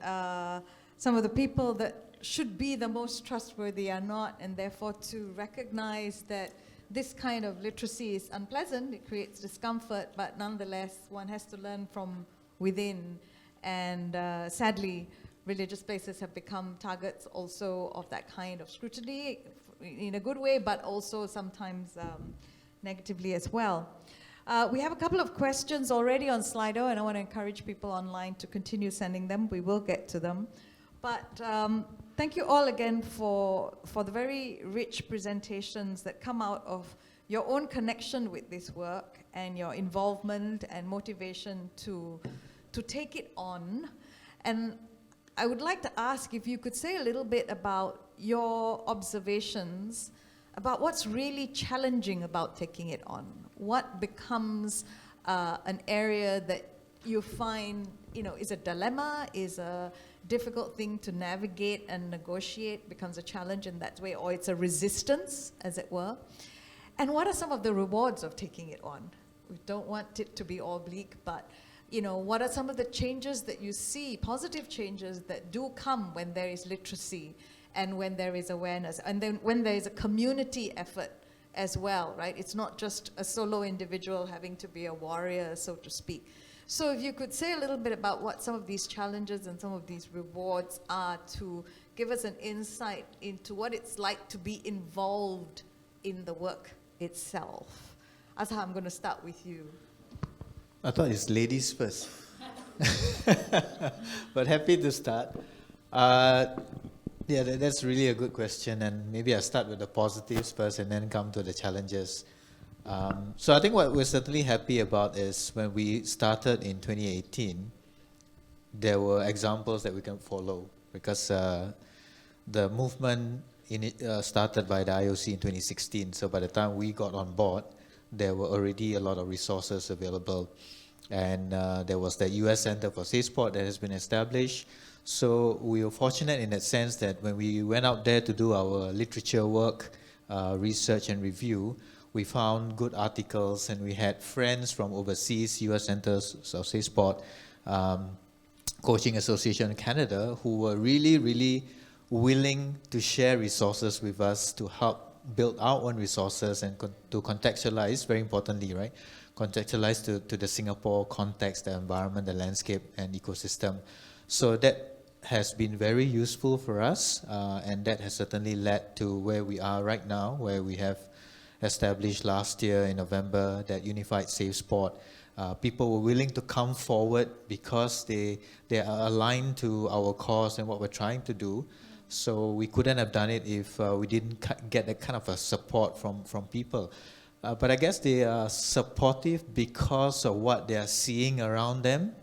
some of the people that should be the most trustworthy are not, and therefore to recognize that this kind of literacy is unpleasant, it creates discomfort, but nonetheless, one has to learn from within. And sadly, religious places have become targets also of that kind of scrutiny, in a good way, but also sometimes negatively as well. We have a couple of questions already on Slido, and I want to encourage people online to continue sending them. We will get to them. But thank you all again for the very rich presentations that come out of your own connection with this work and your involvement and motivation to take it on. And I would like to ask if you could say a little bit about your observations about what's really challenging about taking it on. What becomes an area that you find, is a dilemma, is a difficult thing to navigate and negotiate, becomes a challenge in that way, or it's a resistance, as it were. And what are some of the rewards of taking it on? We don't want it to be all bleak, but what are some of the changes that you see, positive changes that do come when there is literacy and when there is awareness, and then when there is a community effort as well, right? It's not just a solo individual having to be a warrior, so to speak. So if you could say a little bit about what some of these challenges and some of these rewards are, to give us an insight into what it's like to be involved in the work itself. Azhar, I'm going to start with you. I thought it's ladies first. But happy to start. Yeah, that's really a good question, and maybe I'll start with the positives first and then come to the challenges. So I think what we're certainly happy about is when we started in 2018, there were examples that we can follow, because the movement started by the IOC in 2016. So by the time we got on board, there were already a lot of resources available. And there was the US Center for Safe Sport that has been established. So we were fortunate in that sense that when we went out there to do our literature work, research and review, we found good articles, and we had friends from overseas, US Centers of Safe Sport, Coaching Association in Canada, who were really, really willing to share resources with us to help build our own resources and to contextualize, very importantly, right? Contextualize to the Singapore context, the environment, the landscape and ecosystem. So that has been very useful for us, and that has certainly led to where we are right now, where we have established last year in November that Unified Safe Sport. People were willing to come forward because they are aligned to our cause and what we're trying to do. So we couldn't have done it if we didn't get that kind of a support from people. But I guess they are supportive because of what they are seeing around them.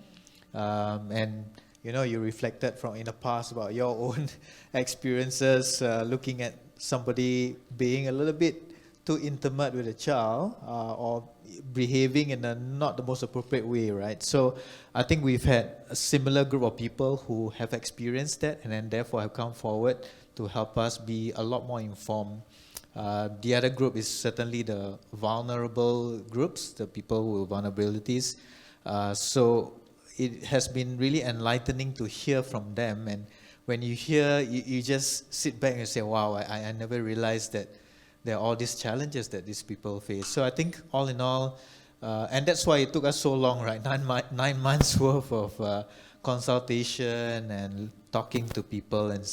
And you know, you reflected from in the past about your own experiences, looking at somebody being a little bit too intimate with a child, or behaving in a not the most appropriate way, right? So I think we've had a similar group of people who have experienced that, and then therefore have come forward to help us be a lot more informed. The other group is certainly the vulnerable groups, the people with vulnerabilities. So it has been really enlightening to hear from them, and when you hear, you just sit back and say, wow, I never realized that there are all these challenges that these people face. So I think all in all, and that's why it took us so long, right? 9 months worth of consultation and talking to people and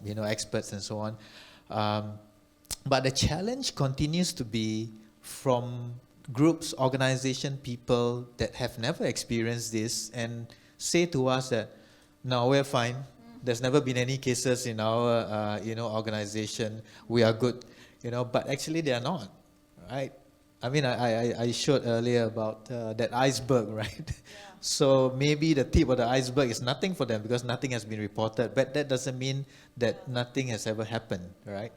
you know, experts and so on. But the challenge continues to be from groups, organization, people that have never experienced this and say to us that, no, we're fine. There's never been any cases in our you know, organization. We are good. You know, but actually they are not, right? I mean, I showed earlier about that iceberg, right? Yeah. So maybe the tip of the iceberg is nothing for them because nothing has been reported, but that doesn't mean that nothing has ever happened, right?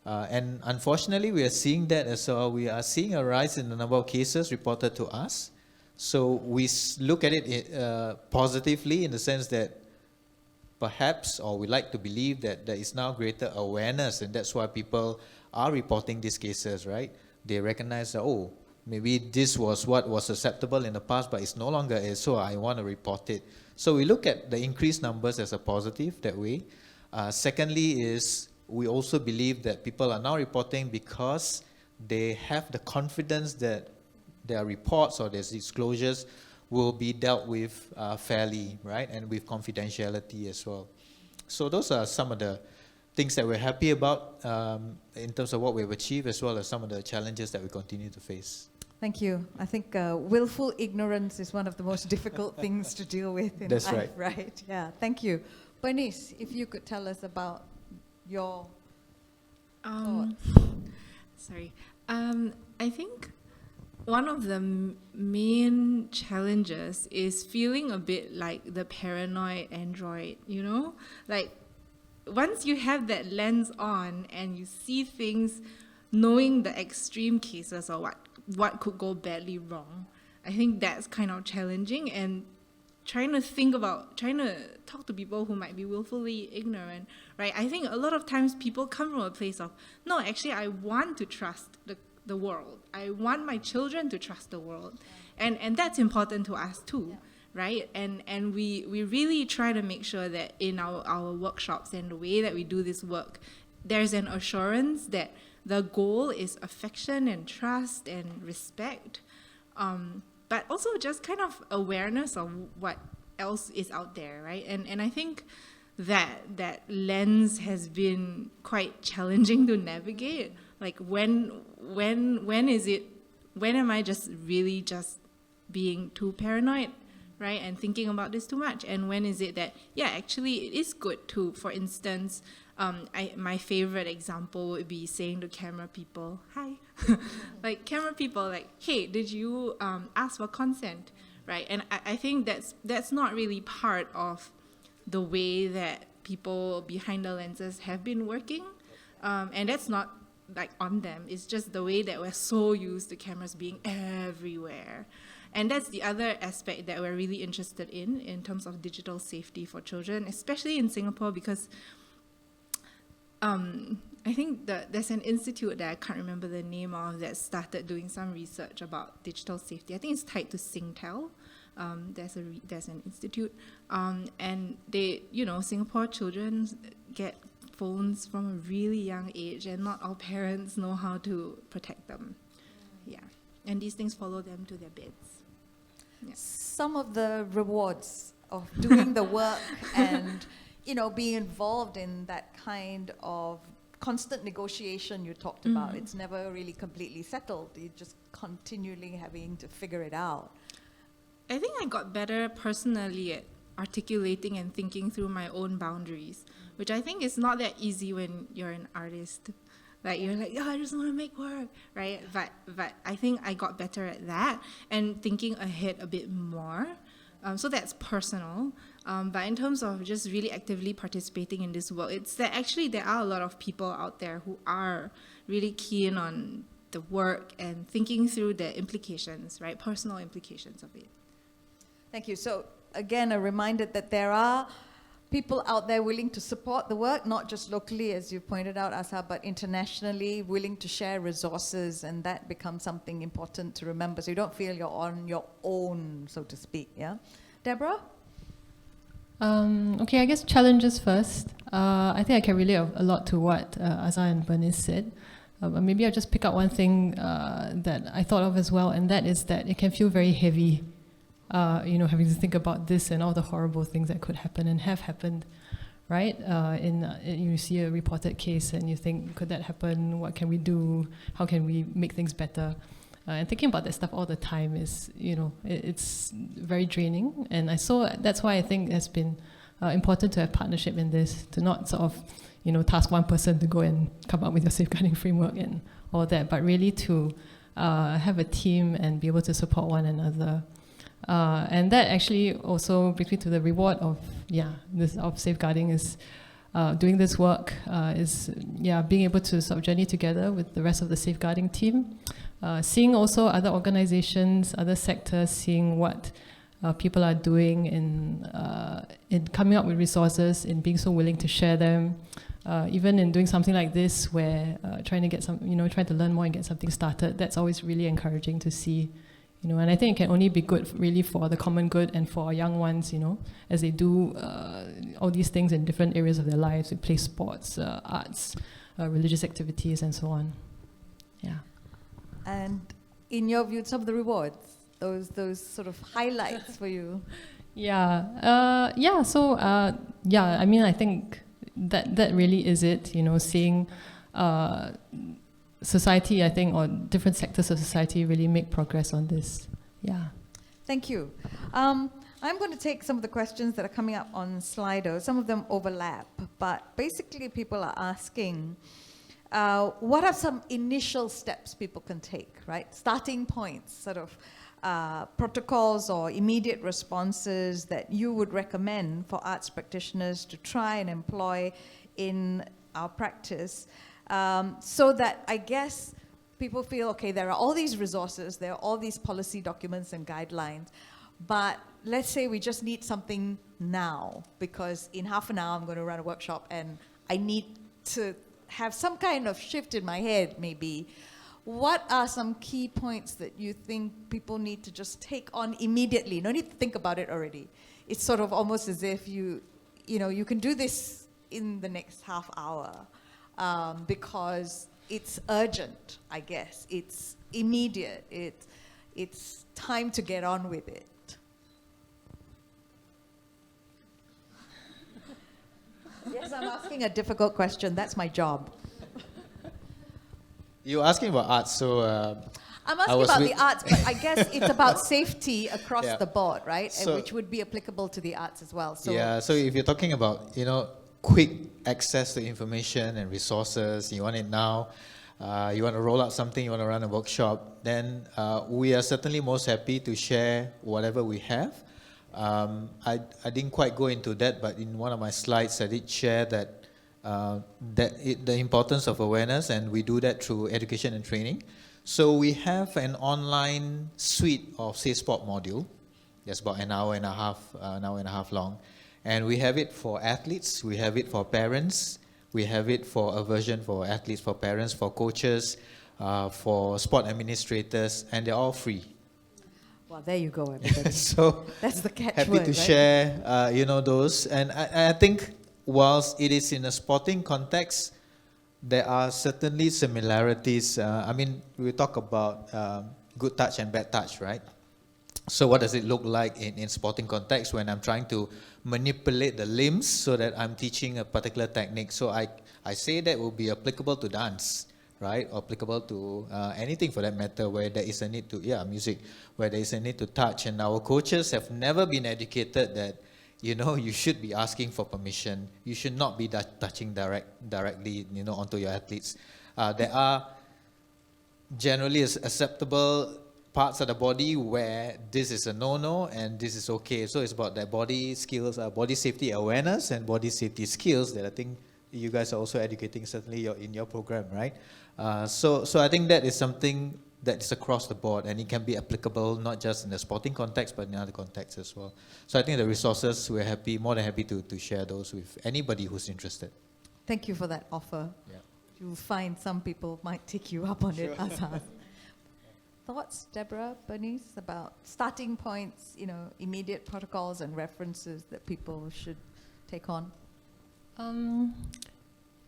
And unfortunately, we are seeing that as well. We are seeing a rise in the number of cases reported to us. So we look at it positively in the sense that perhaps, or we like to believe that there is now greater awareness, and that's why people are reporting these cases, right? They recognize that, oh, maybe this was what was acceptable in the past, but it's no longer is, so I want to report it. So we look at the increased numbers as a positive that way. Secondly is, we also believe that people are now reporting because they have the confidence that their reports or their disclosures will be dealt with fairly, right? And with confidentiality as well. So those are some of the things that we're happy about in terms of what we've achieved, as well as some of the challenges that we continue to face. Thank you. I think willful ignorance is one of the most difficult things to deal with in That's life, right. right? Yeah, thank you. Bernice, if you could tell us about your thoughts. Sorry. I think one of the main challenges is feeling a bit like the paranoid android, you know? Like, once you have that lens on and you see things, knowing the extreme cases or what could go badly wrong, I think that's kind of challenging, and trying to talk to people who might be willfully ignorant, right? I think a lot of times people come from a place of, no, actually I want to trust the world. I want my children to trust the world. And that's important to us too. Right? And we really try to make sure that in our workshops and the way that we do this work, there's an assurance that the goal is affection and trust and respect. but also just kind of awareness of what else is out there, right? And I think that lens has been quite challenging to navigate. Like when am I just really just being too paranoid, right? And thinking about this too much? And when is it that, yeah, actually it is good to, for instance, my favorite example would be saying to camera people, hi, like camera people, like, hey, did you ask for consent, right? And I think that's not really part of the way that people behind the lenses have been working. And that's not like on them. It's just the way that we're so used to cameras being everywhere. And that's the other aspect that we're really interested in terms of digital safety for children, especially in Singapore, because I think there's an institute that I can't remember the name of that started doing some research about digital safety. I think it's tied to Singtel. There's an institute, and they, Singapore children get phones from a really young age, and not all parents know how to protect them. Yeah, and these things follow them to their beds. Yeah. Some of the rewards of doing the work and being involved in that kind of constant negotiation you talked about. It's never really completely settled. You're just continually having to figure it out. I think I got better personally at articulating and thinking through my own boundaries, which I think is not that easy when you're an artist. Like, you're like, I just want to make work, right? But I think I got better at that and thinking ahead a bit more. So that's personal. But in terms of just really actively participating in this work, it's that actually there are a lot of people out there who are really keen on the work and thinking through the implications, right? Personal implications of it. Thank you. So again, a reminder that there are people out there willing to support the work, not just locally, as you pointed out, Asa, but internationally, willing to share resources, and that becomes something important to remember, so you don't feel you're on your own, so to speak, yeah? Deborah? Okay, I guess challenges first. I think I can relate a lot to what Asa and Bernice said. Maybe I'll just pick up one thing that I thought of as well, and that is that it can feel very heavy, having to think about this and all the horrible things that could happen and have happened, right? You see a reported case and you think, could that happen? What can we do? How can we make things better? And thinking about that stuff all the time is, it's very draining. And that's why I think it's been important to have partnership in this, to not sort of, task one person to go and come up with your safeguarding framework and all that, but really to have a team and be able to support one another. And that actually also brings me to the reward of safeguarding is doing this work, being able to sort of journey together with the rest of the safeguarding team, seeing also other organizations, other sectors, seeing what people are doing in coming up with resources, in being so willing to share them, even in doing something like this where trying to learn more and get something started. That's always really encouraging to see. And I think it can only be good really for the common good and for our young ones, as they do all these things in different areas of their lives. They play sports, arts, religious activities, and so on. Yeah. And in your view, some of the rewards, those sort of highlights for you? I think that really is it, seeing society, I think, or different sectors of society really make progress on this. Yeah. Thank you. I'm going to take some of the questions that are coming up on Slido. Some of them overlap, but basically people are asking, what are some initial steps people can take, right? Starting points, sort of protocols or immediate responses that you would recommend for arts practitioners to try and employ in our practice. So that I guess people feel, okay, there are all these resources, there are all these policy documents and guidelines, but let's say we just need something now, because in half an hour I'm going to run a workshop and I need to have some kind of shift in my head, maybe. What are some key points that you think people need to just take on immediately? No need to think about it already. It's sort of almost as if you can do this in the next half hour. Because it's urgent, I guess. It's immediate. it's time to get on with it? Yes, I'm asking a difficult question. That's my job. You're asking about arts, so I'm I asking was about with- the arts, but I guess it's about safety across Yeah. the board, right? And So- which would be applicable to the arts as well. So yeah, so if you're talking about, quick access to information and resources, you want it now, you want to roll out something, you want to run a workshop, then we are certainly most happy to share whatever we have. I didn't quite go into that, but in one of my slides, I did share that the importance of awareness, and we do that through education and training. So we have an online suite of Safe Sport module. That's about an hour and a half long. And we have it for athletes, we have it for parents, we have it for a version for athletes, for parents, for coaches, for sport administrators, and they're all free. well, there you go, everybody. So That's the catchword, happy to right? share, those. And I think whilst it is in a sporting context, there are certainly similarities. We talk about good touch and bad touch, right? So what does it look like in sporting context when I'm trying to manipulate the limbs so that I'm teaching a particular technique? So I say that will be applicable to dance, right? Or applicable to anything for that matter, where there is a need to, music, where there is a need to touch. And our coaches have never been educated that, you should be asking for permission. You should not be touching directly, onto your athletes. There are generally acceptable parts of the body where this is a no-no and this is okay. So it's about that body skills, body safety awareness and body safety skills that I think you guys are also educating, certainly in your program, right? So I think that is something that is across the board, and it can be applicable not just in the sporting context, but in other contexts as well. So I think the resources, we're more than happy to share those with anybody who's interested. Thank you for that offer. Yeah. You'll find some people might take you up on it, Azhar. Thoughts, Deborah, Bernice, about starting points, immediate protocols and references that people should take on?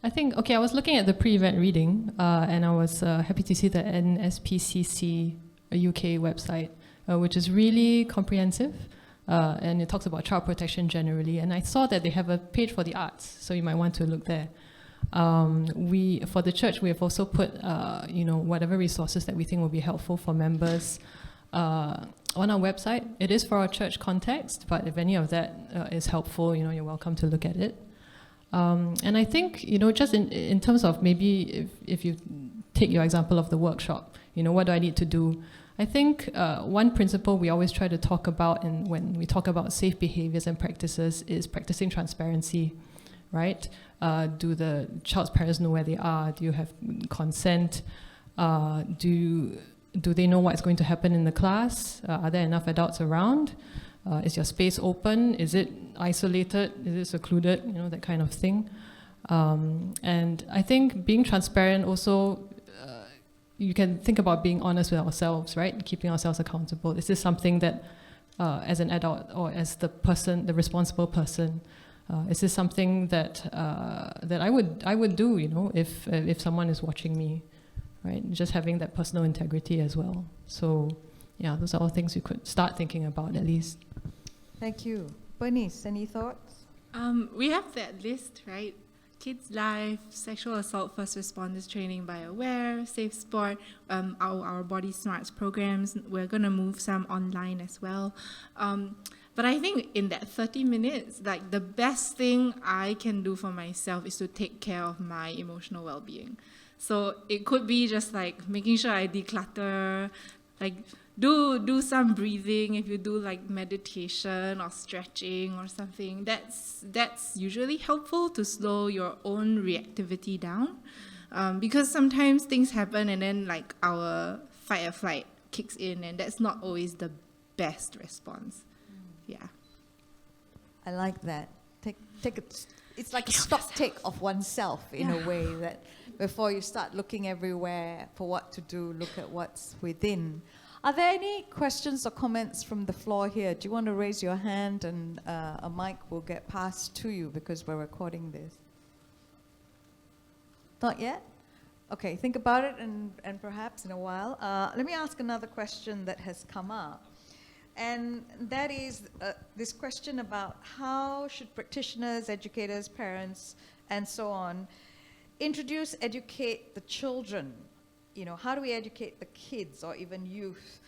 I think, I was looking at the pre-event reading, and I was happy to see the NSPCC UK website, which is really comprehensive, and it talks about child protection generally. And I saw that they have a page for the arts, so you might want to look there. For the church, we have also put, whatever resources that we think will be helpful for members on our website. It is for our church context, but if any of that is helpful, you're welcome to look at it. And I think, just in terms of maybe if you take your example of the workshop, what do I need to do? I think one principle we always try to talk about when we talk about safe behaviors and practices is practicing transparency, right? Do the child's parents know where they are? Do you have consent? Do they know what's going to happen in the class? Are there enough adults around? Is your space open? Is it isolated? Is it secluded? That kind of thing. And I think being transparent also, you can think about being honest with ourselves, right? Keeping ourselves accountable. Is this something that, as an adult or as the responsible person, is this something that I would do? If someone is watching me, right? Just having that personal integrity as well. So, yeah, those are all things you could start thinking about at least. Thank you. Bernice, any thoughts? We have that list, right? Kids Life, Sexual Assault First Responders Training by Aware, Safe Sport, our Body Smarts programs. We're going to move some online as well. But I think in that 30 minutes, like the best thing I can do for myself is to take care of my emotional well-being. So it could be just like making sure I declutter, like do some breathing. If you do like meditation or stretching or something, that's usually helpful to slow your own reactivity down, because sometimes things happen and then like our fight or flight kicks in, and that's not always the best response. Yeah. I like that. It's like a stock take of oneself in a way, that before you start looking everywhere for what to do, look at what's within. Are there any questions or comments from the floor here? Do you want to raise your hand, and a mic will get passed to you because we're recording this? Not yet? Okay, think about it and perhaps in a while. Let me ask another question that has come up. And that is this question about how should practitioners, educators, parents, and so on educate the children? You know, how do we educate the kids or even youth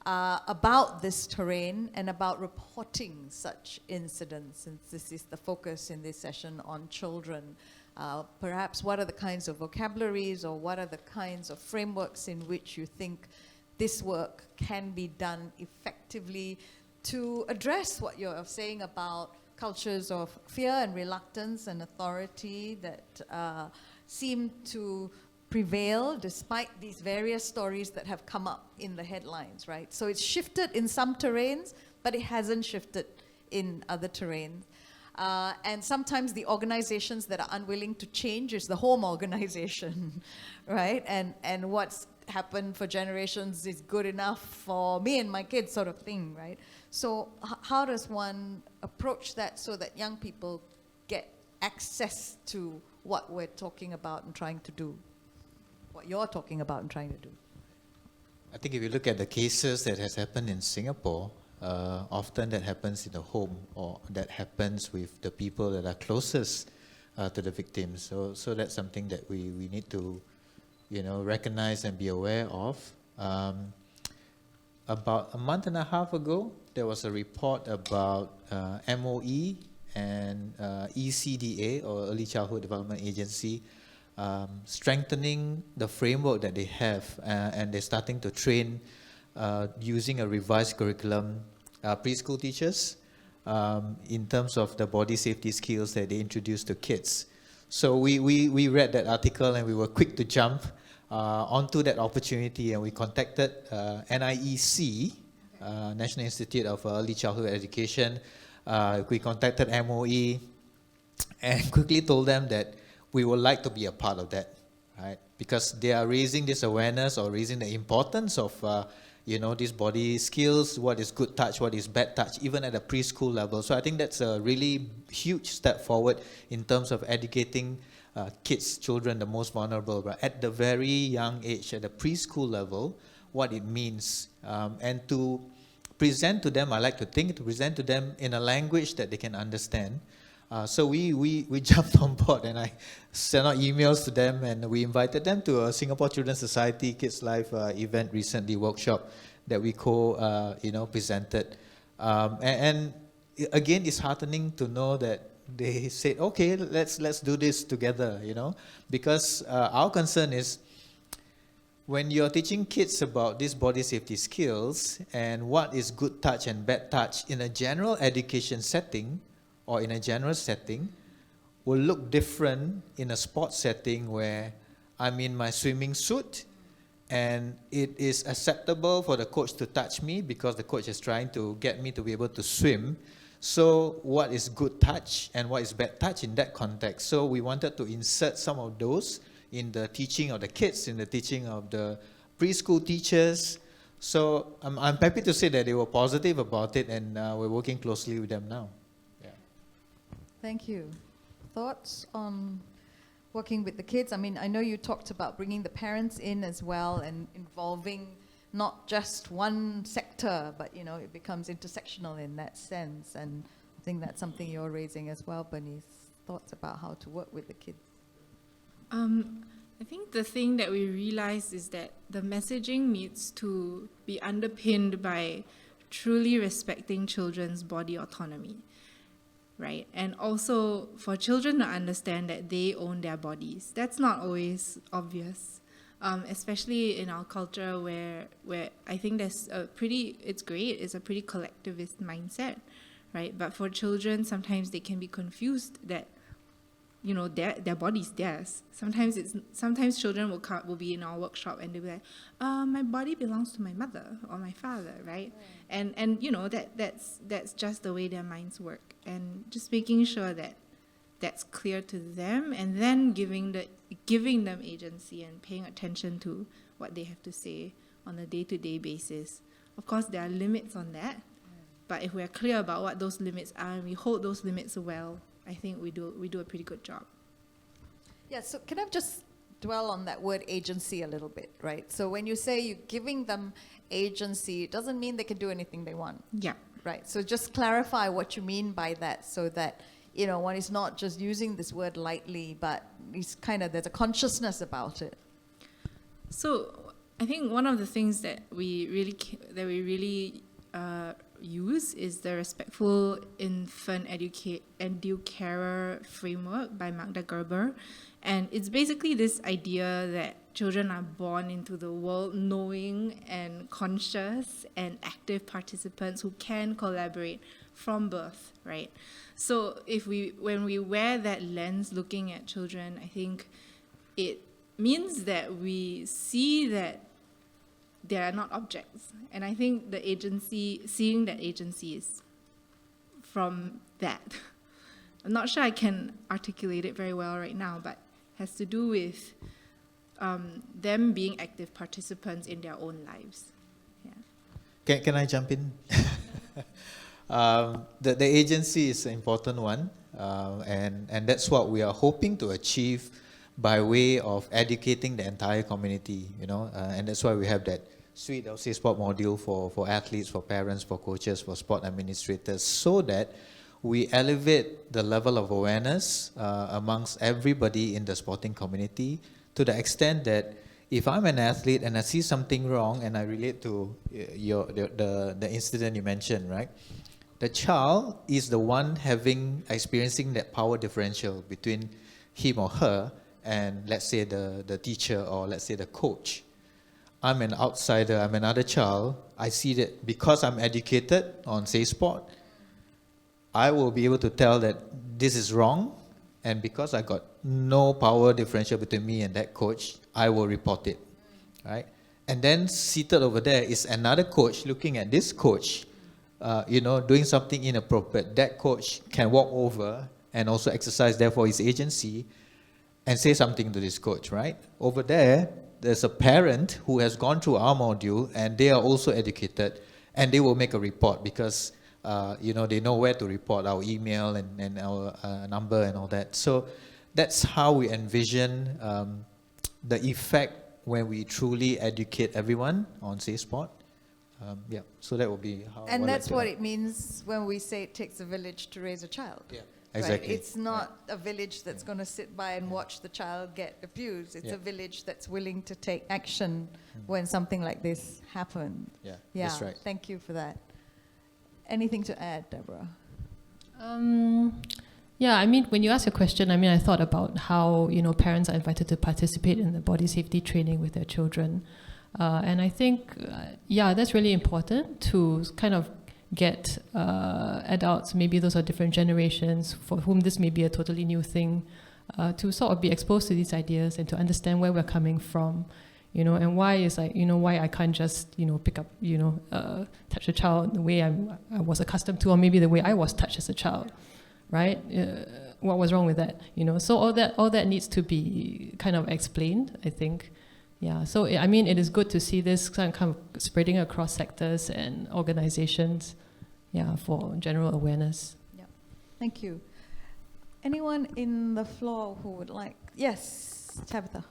about this terrain and about reporting such incidents, since this is the focus in this session on children? Perhaps what are the kinds of vocabularies or what are the kinds of frameworks in which you think this work can be done effectively to address what you're saying about cultures of fear and reluctance and authority that seem to prevail despite these various stories that have come up in the headlines, right? So it's shifted in some terrains, but it hasn't shifted in other terrains. And sometimes the organizations that are unwilling to change is the home organization, right? And what's happened for generations is good enough for me and my kids, sort of thing, right? So how does one approach that so that young people get access to what we're talking about and trying to do? What you're talking about and trying to do? I think if you look at the cases that has happened in Singapore, often that happens in the home or that happens with the people that are closest to the victims. So that's something that we need to, recognize and be aware of. About a month and a half ago, there was a report about MOE and ECDA, or Early Childhood Development Agency, strengthening the framework that they have, and they're starting to train using a revised curriculum preschool teachers in terms of the body safety skills that they introduce to kids. So we read that article and we were quick to jump onto that opportunity, and we contacted NIEC, National Institute of Early Childhood Education. We contacted MOE and quickly told them that we would like to be a part of that, right? Because they are raising this awareness or raising the importance of, these body skills, what is good touch, what is bad touch, even at a preschool level. So I think that's a really huge step forward in terms of educating kids, children, the most vulnerable, right? At the very young age, at the preschool level, what it means. And to present to them, I like to present to them in a language that they can understand. So we jumped on board, and I sent out emails to them, and we invited them to a Singapore Children's Society Kids Life event recently, workshop that we presented. And again, it's heartening to know that they said, okay, let's do this together, because our concern is when you're teaching kids about these body safety skills and what is good touch and bad touch in a general education setting, or in a general setting, will look different in a sports setting where I'm in my swimming suit and it is acceptable for the coach to touch me because the coach is trying to get me to be able to swim. So what is good touch and what is bad touch in that context? So we wanted to insert some of those in the teaching of the kids, in the teaching of the preschool teachers. So I'm happy to say that they were positive about it, and we're working closely with them now. Thank you. Thoughts on working with the kids? I mean, I know you talked about bringing the parents in as well and involving not just one sector, but, it becomes intersectional in that sense. And I think that's something you're raising as well, Bernice. Thoughts about how to work with the kids? I think the thing that we realize is that the messaging needs to be underpinned by truly respecting children's body autonomy. Right, and also for children to understand that they own their bodies. That's not always obvious, especially in our culture where I think there's it's a pretty collectivist mindset, right? But for children, sometimes they can be confused that, their body's theirs. Sometimes children will be in our workshop and they'll be like, my body belongs to my mother or my father, right? And that's just the way their minds work. And just making sure that that's clear to them, and then giving them agency and paying attention to what they have to say on a day-to-day basis. Of course, there are limits on that, but if we're clear about what those limits are and we hold those limits well, I think we do a pretty good job. Yeah, so can I just dwell on that word agency a little bit, right? So when you say you're giving them agency, it doesn't mean they can do anything they want, Yeah. right? So just clarify what you mean by that, so that one is not just using this word lightly, but it's there's a consciousness about it. So I think one of the things that we really use is the Respectful Infant Educarer framework by Magda Gerber, and it's basically this idea that children are born into the world knowing and conscious and active participants who can collaborate from birth, right? So when we wear that lens looking at children, I think it means that we see that they are not objects. And I think seeing that agency is from that. I'm not sure I can articulate it very well right now, but has to do with them being active participants in their own lives. Yeah. Can I jump in? The agency is an important one, and that's what we are hoping to achieve by way of educating the entire community, and that's why we have that suite of SafeSport module for athletes, for parents, for coaches, for sport administrators, so that we elevate the level of awareness amongst everybody in the sporting community, to the extent that if I'm an athlete and I see something wrong, and I relate to the incident you mentioned, right? The child is the one experiencing that power differential between him or her and, let's say, the teacher, or let's say the coach. I'm an outsider, I'm another child. I see that because I'm educated on Safe Sport, I will be able to tell that this is wrong, and because I got no power differential between me and that coach, I will report it, right? And then seated over there is another coach looking at this coach, doing something inappropriate. That coach can walk over and also exercise, therefore, his agency and say something to this coach, right? Over there, there's a parent who has gone through our module, and they are also educated, and they will make a report because, they know where to report, our email and our number and all that. So that's how we envision the effect when we truly educate everyone on Safe Sport. So that will be how. And that's what it means when we say it takes a village to raise a child. Yeah, exactly. Right? It's not a village that's going to sit by and watch the child get abused. It's a village that's willing to take action when something like this happens. Yeah, Yeah, that's right. thank you for that. Anything to add, Deborah? Yeah, when you ask your question, I thought about how, parents are invited to participate in the body safety training with their children. And I think, that's really important to kind of get adults, maybe those are different generations, for whom this may be a totally new thing, to sort of be exposed to these ideas and to understand where we're coming from, and why is why I can't just, pick up, touch a child the way I was accustomed to, or maybe the way I was touched as a child, right? What was wrong with that, So all that needs to be kind of explained, I think. Yeah, so it is good to see this kind of spreading across sectors and organizations, for general awareness. Yeah, thank you. Anyone in the floor who would like? Yes, Tabitha.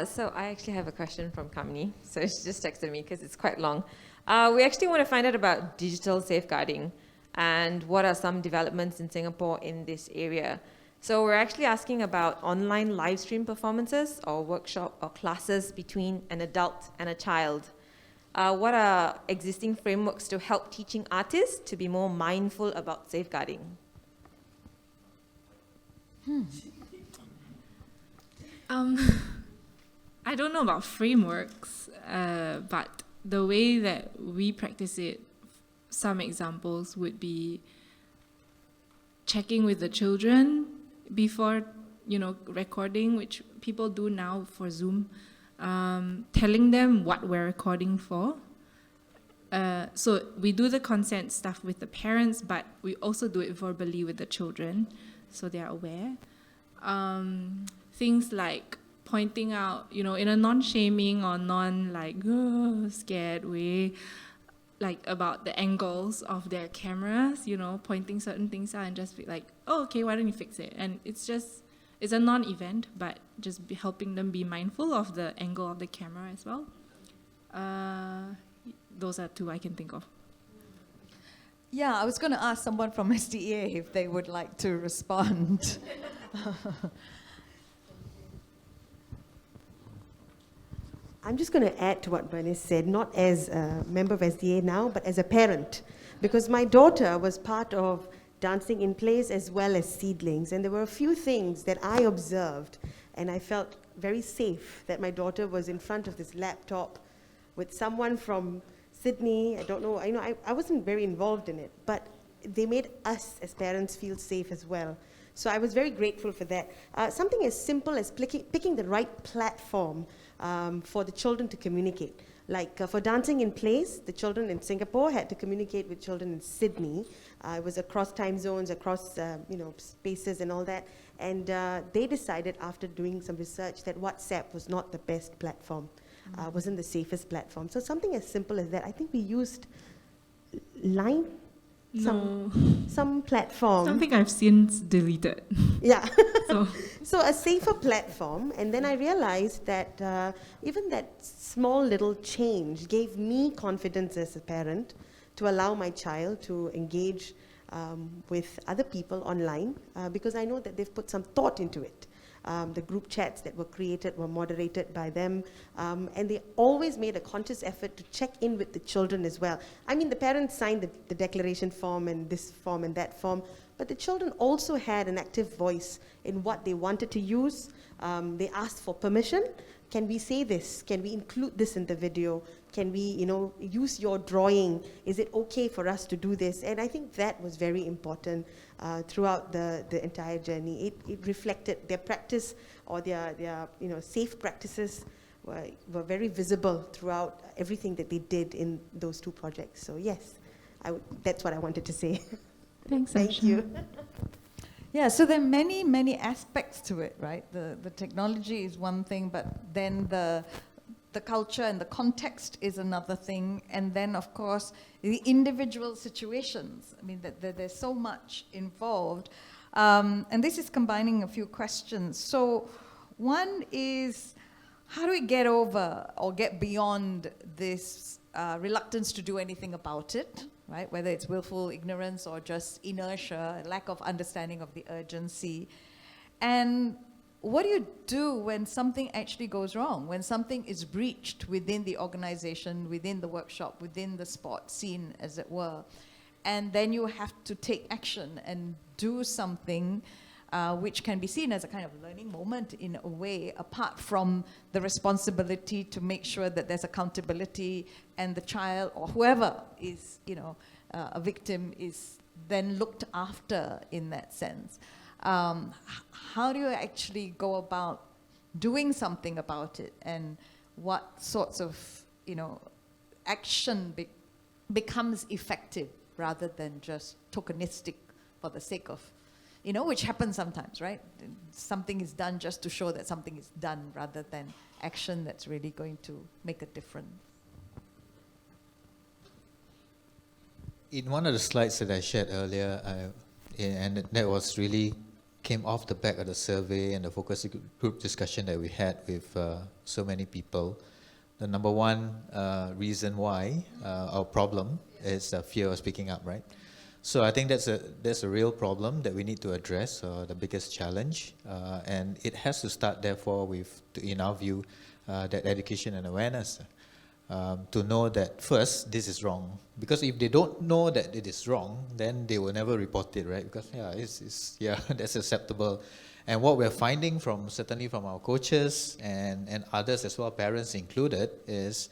So I actually have a question from Kamini. So she just texted me because it's quite long. We actually want to find out about digital safeguarding and what are some developments in Singapore in this area. So we're actually asking about online live stream performances or workshop or classes between an adult and a child. What are existing frameworks to help teaching artists to be more mindful about safeguarding? I don't know about frameworks, but the way that we practice it, some examples would be checking with the children before, recording, which people do now for Zoom, telling them what we're recording for. So we do the consent stuff with the parents, but we also do it verbally with the children, so they're aware. Things like pointing out, in a non-shaming or scared way, about the angles of their cameras, pointing certain things out and just be like, oh, okay, why don't you fix it? And it's it's a non-event, but just helping them be mindful of the angle of the camera as well. Those are two I can think of. Yeah, I was going to ask someone from SDA if they would like to respond. I'm just going to add to what Bernice said, not as a member of SDA now, but as a parent. Because my daughter was part of Dancing in Place as well as Seedlings. And there were a few things that I observed, and I felt very safe that my daughter was in front of this laptop with someone from Sydney. I don't know, I wasn't very involved in it, but they made us as parents feel safe as well. So I was very grateful for that. Something as simple as picking the right platform for the children to communicate. Like for Dancing in Place, the children in Singapore had to communicate with children in Sydney. It was across time zones, across spaces and all that. And they decided after doing some research that WhatsApp was not the best platform, wasn't the safest platform. So something as simple as that. I think we used Line, some platform. Something I've since deleted. Yeah. So So a safer platform, and then I realized that even that small little change gave me confidence as a parent to allow my child to engage with other people online because I know that they've put some thought into it. The group chats that were created were moderated by them, and they always made a conscious effort to check in with the children as well. I mean, the parents signed the declaration form and this form and that form, but the children also had an active voice in what they wanted to use. They asked for permission. Can we say this? Can we include this in the video? Can we, use your drawing? Is it okay for us to do this? And I think that was very important throughout the entire journey. It reflected their practice or their safe practices were very visible throughout everything that they did in those two projects. So yes, that's what I wanted to say. thanks, Thank Asha. you. Yeah, so there are many, many aspects to it, right? The technology is one thing, but then the culture and the context is another thing. And then, of course, the individual situations. I mean, there's so much involved. And this is combining a few questions. So one is, how do we get over or get beyond this reluctance to do anything about it? Right? Whether it's willful ignorance or just inertia, lack of understanding of the urgency. And what do you do when something actually goes wrong, when something is breached within the organization, within the workshop, within the sport scene, as it were? And then you have to take action and do something which can be seen as a kind of learning moment in a way, apart from the responsibility to make sure that there's accountability and the child or whoever is, a victim is then looked after in that sense. How do you actually go about doing something about it, and what sorts of, action becomes effective rather than just tokenistic for the sake of, which happens sometimes, right? Something is done just to show that something is done rather than action that's really going to make a difference. In one of the slides that I shared earlier, and that was really came off the back of the survey and the focus group discussion that we had with so many people. The number one reason why our problem is fear of speaking up, right? So I think that's a real problem that we need to address, the biggest challenge, and it has to start therefore with, in our view, that education and awareness. To know that first, this is wrong. Because if they don't know that it is wrong, then they will never report it, right? Because that's acceptable. And what we're finding certainly from our coaches and others as well, parents included, is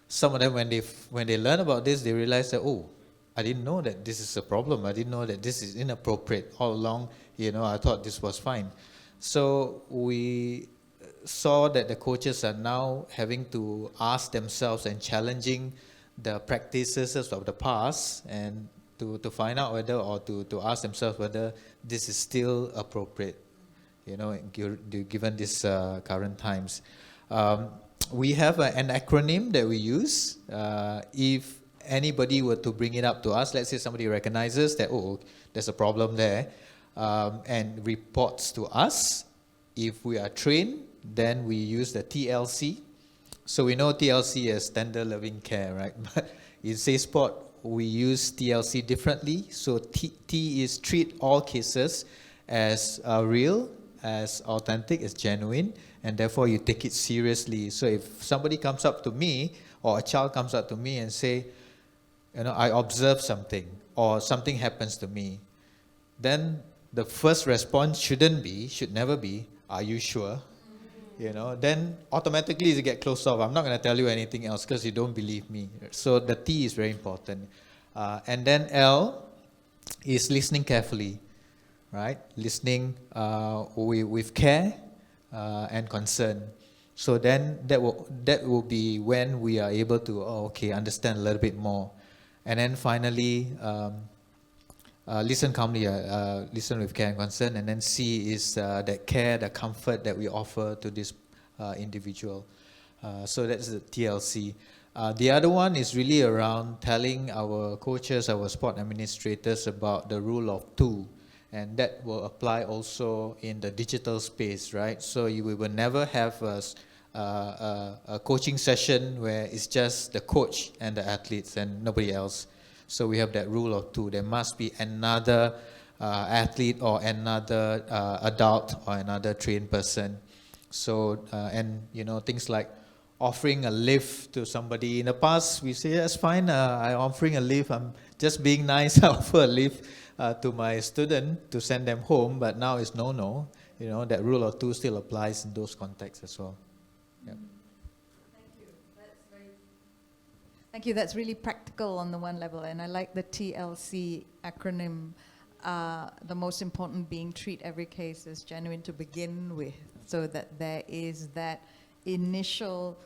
some of them when they learn about this, they realize that, oh, I didn't know that this is a problem. I didn't know that this is inappropriate. All along, I thought this was fine. So we saw that the coaches are now having to ask themselves and challenging the practices of the past and to find out whether, or to ask themselves whether this is still appropriate, given these current times. We have an acronym that we use. If anybody were to bring it up to us, let's say somebody recognizes that, there's a problem there, and reports to us, If we are trained, then we use the TLC. So we know TLC as tender loving care, right? But in Say Sport, we use TLC differently. So T is treat all cases as real, as authentic, as genuine, and therefore you take it seriously. So if somebody comes up to me, or a child comes up to me and say, I observe something, or something happens to me, then the first response should never be, are you sure? Then automatically you get closed off. I'm not going to tell you anything else because you don't believe me. So the T is very important. And then L is listening carefully, right? Listening with care and concern. So then that will be when we are able to, understand a little bit more. And then finally, listen calmly, listen with care and concern, and then C is that care, the comfort that we offer to this individual. So that's the TLC. The other one is really around telling our coaches, our sport administrators about the rule of two, and that will apply also in the digital space, right? So we will never have a coaching session where it's just the coach and the athletes and nobody else. So we have that rule of two. There must be another athlete or another adult or another trained person. So, and things like offering a lift to somebody. In the past, we say, that's fine, I'm offering a lift. I'm just being nice. I offer a lift to my student to send them home. But now it's no. That rule of two still applies in those contexts as well. Yep. Thank you. That's really practical on the one level, and I like the TLC acronym. The most important being treat every case as genuine to begin with, so that there is that initial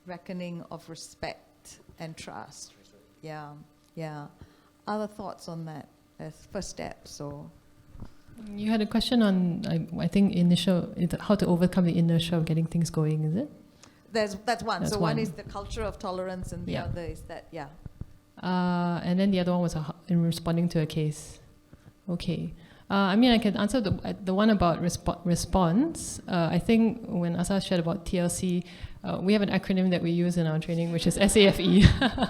reckoning of respect and trust. Yeah. Other thoughts on that as first steps, or? You had a question on, I think, how to overcome the inertia of getting things going, is it? That's one. That's so one one. is the culture of tolerance, and the other is that, And then the other one was in responding to a case. Okay. I can answer the one about response. I think when Asa shared about TLC, we have an acronym that we use in our training, which is SAFE.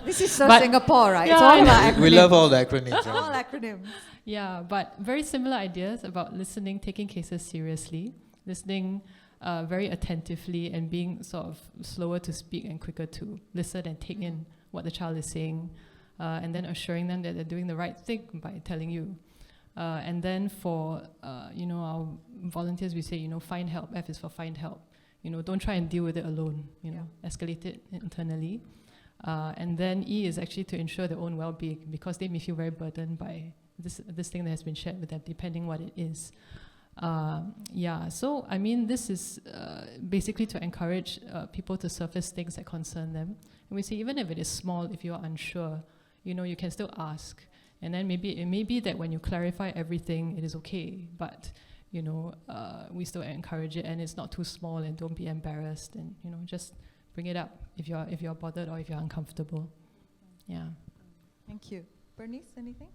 this is so But- Singapore, right? Yeah, It's all I about acronyms. We love all the acronyms. all acronyms. Yeah, but very similar ideas about listening, taking cases seriously, listening very attentively, and being sort of slower to speak and quicker to listen and take in what the child is saying, and then assuring them that they're doing the right thing by telling you. And then for our volunteers, we say, find help. F is for find help. Don't try and deal with it alone. Escalate it internally. And then E is actually to ensure their own well-being, because they may feel very burdened by this thing that has been shared with them, depending what it is. So this is basically to encourage people to surface things that concern them. And we say, even if it is small, if you are unsure, you can still ask. And then maybe it may be that when you clarify everything, it is okay. But we still encourage it, and it's not too small, and don't be embarrassed, and just bring it up if you're bothered or if you're uncomfortable. Yeah. Thank you. Bernice, anything?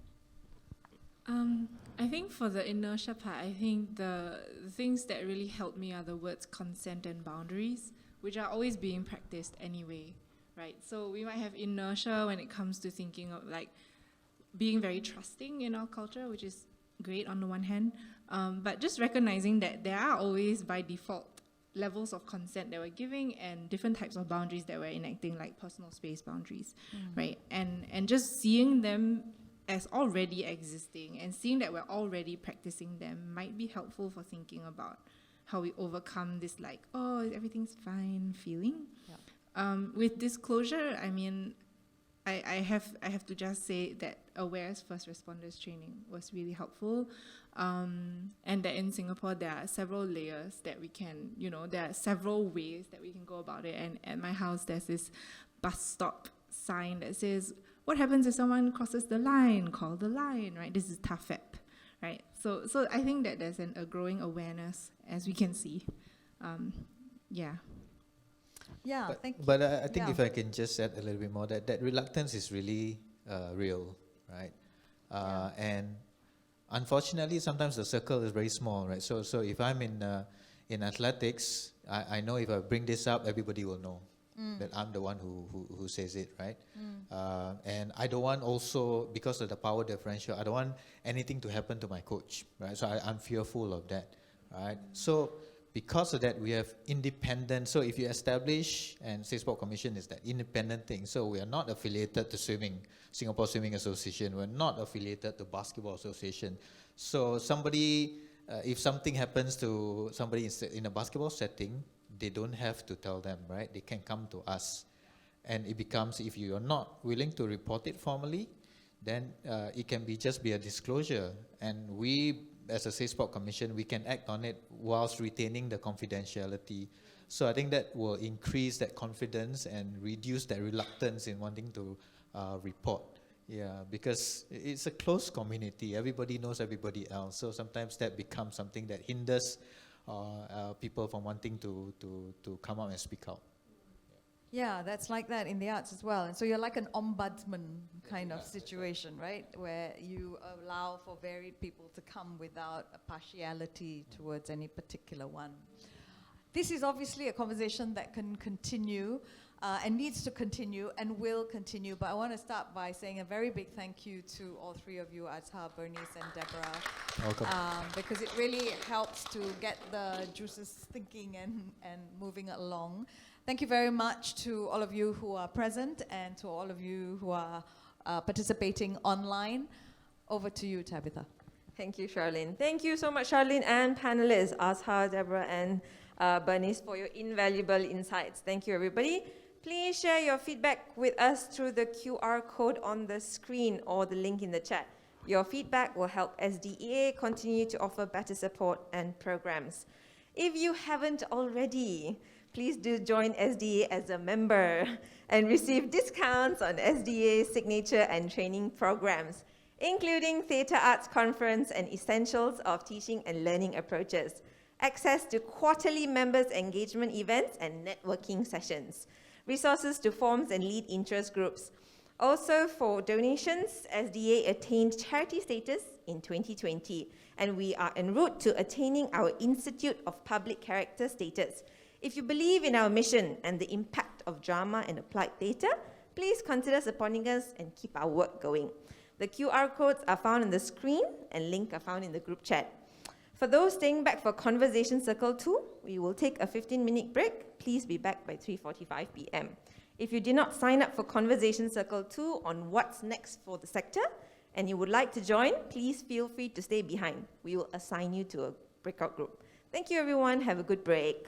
I think for the inertia part, I think the things that really help me are the words consent and boundaries, which are always being practiced anyway, right? So we might have inertia when it comes to thinking of being very trusting in our culture, which is great on the one hand, but just recognizing that there are always by default levels of consent that we're giving and different types of boundaries that we're enacting, like personal space boundaries, right? And just seeing them as already existing and seeing that we're already practicing them might be helpful for thinking about how we overcome this everything's fine feeling. With disclosure, I have to just say that AWARE's first responders training was really helpful, and that in Singapore there are several layers that we can, there are several ways that we can go about it. And at my house there's this bus stop sign that says, what happens if someone crosses the line? Call the line, right? This is TAFEP, right? So I think that there's a growing awareness, as we can see. Thank you. But I think Yeah. if I can just add a little bit more, that reluctance is really real, right? And unfortunately, sometimes the circle is very small, right? So if I'm in in athletics, I know if I bring this up, everybody will know that I'm the one who says it, right? And I don't want also, because of the power differential, I don't want anything to happen to my coach, right? So I'm fearful of that, right? So because of that, we have independent. So if you establish, and State Sport Commission is that independent thing. So we are not affiliated to swimming, Singapore Swimming Association. We're not affiliated to Basketball Association. So somebody, if something happens to somebody in a basketball setting, they don't have to tell them, right? They can come to us. And it becomes, if you are not willing to report it formally, then it can just be a disclosure. And we, as a State Sport Commission, we can act on it whilst retaining the confidentiality. So I think that will increase that confidence and reduce that reluctance in wanting to report. Yeah, because it's a close community. Everybody knows everybody else. So sometimes that becomes something that hinders people from wanting to come out and speak out. Yeah, that's like that in the arts as well. And so you're like an ombudsman kind of situation, right? Where you allow for varied people to come without a partiality towards any particular one. This is obviously a conversation that can continue and needs to continue and will continue. But I want to start by saying a very big thank you to all three of you, Azhar, Bernice, and Deborah. Welcome. Because it really helps to get the juices thinking and moving along. Thank you very much to all of you who are present and to all of you who are participating online. Over to you, Tabitha. Thank you, Charlene. Thank you so much, Charlene, and panelists, Azhar, Deborah, and Bernice, for your invaluable insights. Thank you, everybody. Please share your feedback with us through the QR code on the screen or the link in the chat. Your feedback will help SDEA continue to offer better support and programs. If you haven't already, please do join SDA as a member and receive discounts on SDA signature and training programs, including Theatre Arts Conference and Essentials of Teaching and Learning Approaches, access to quarterly members' engagement events and networking sessions, resources to forms and lead interest groups. Also, for donations, SDA attained charity status in 2020, and we are en route to attaining our Institute of Public Character status. If you believe in our mission and the impact of drama and applied theatre, please consider supporting us and keep our work going. The QR codes are found on the screen and links are found in the group chat. For those staying back for Conversation Circle 2, we will take a 15-minute break. Please be back by 3:45 p.m. If you did not sign up for Conversation Circle 2 on what's next for the sector and you would like to join, please feel free to stay behind. We will assign you to a breakout group. Thank you, everyone. Have a good break.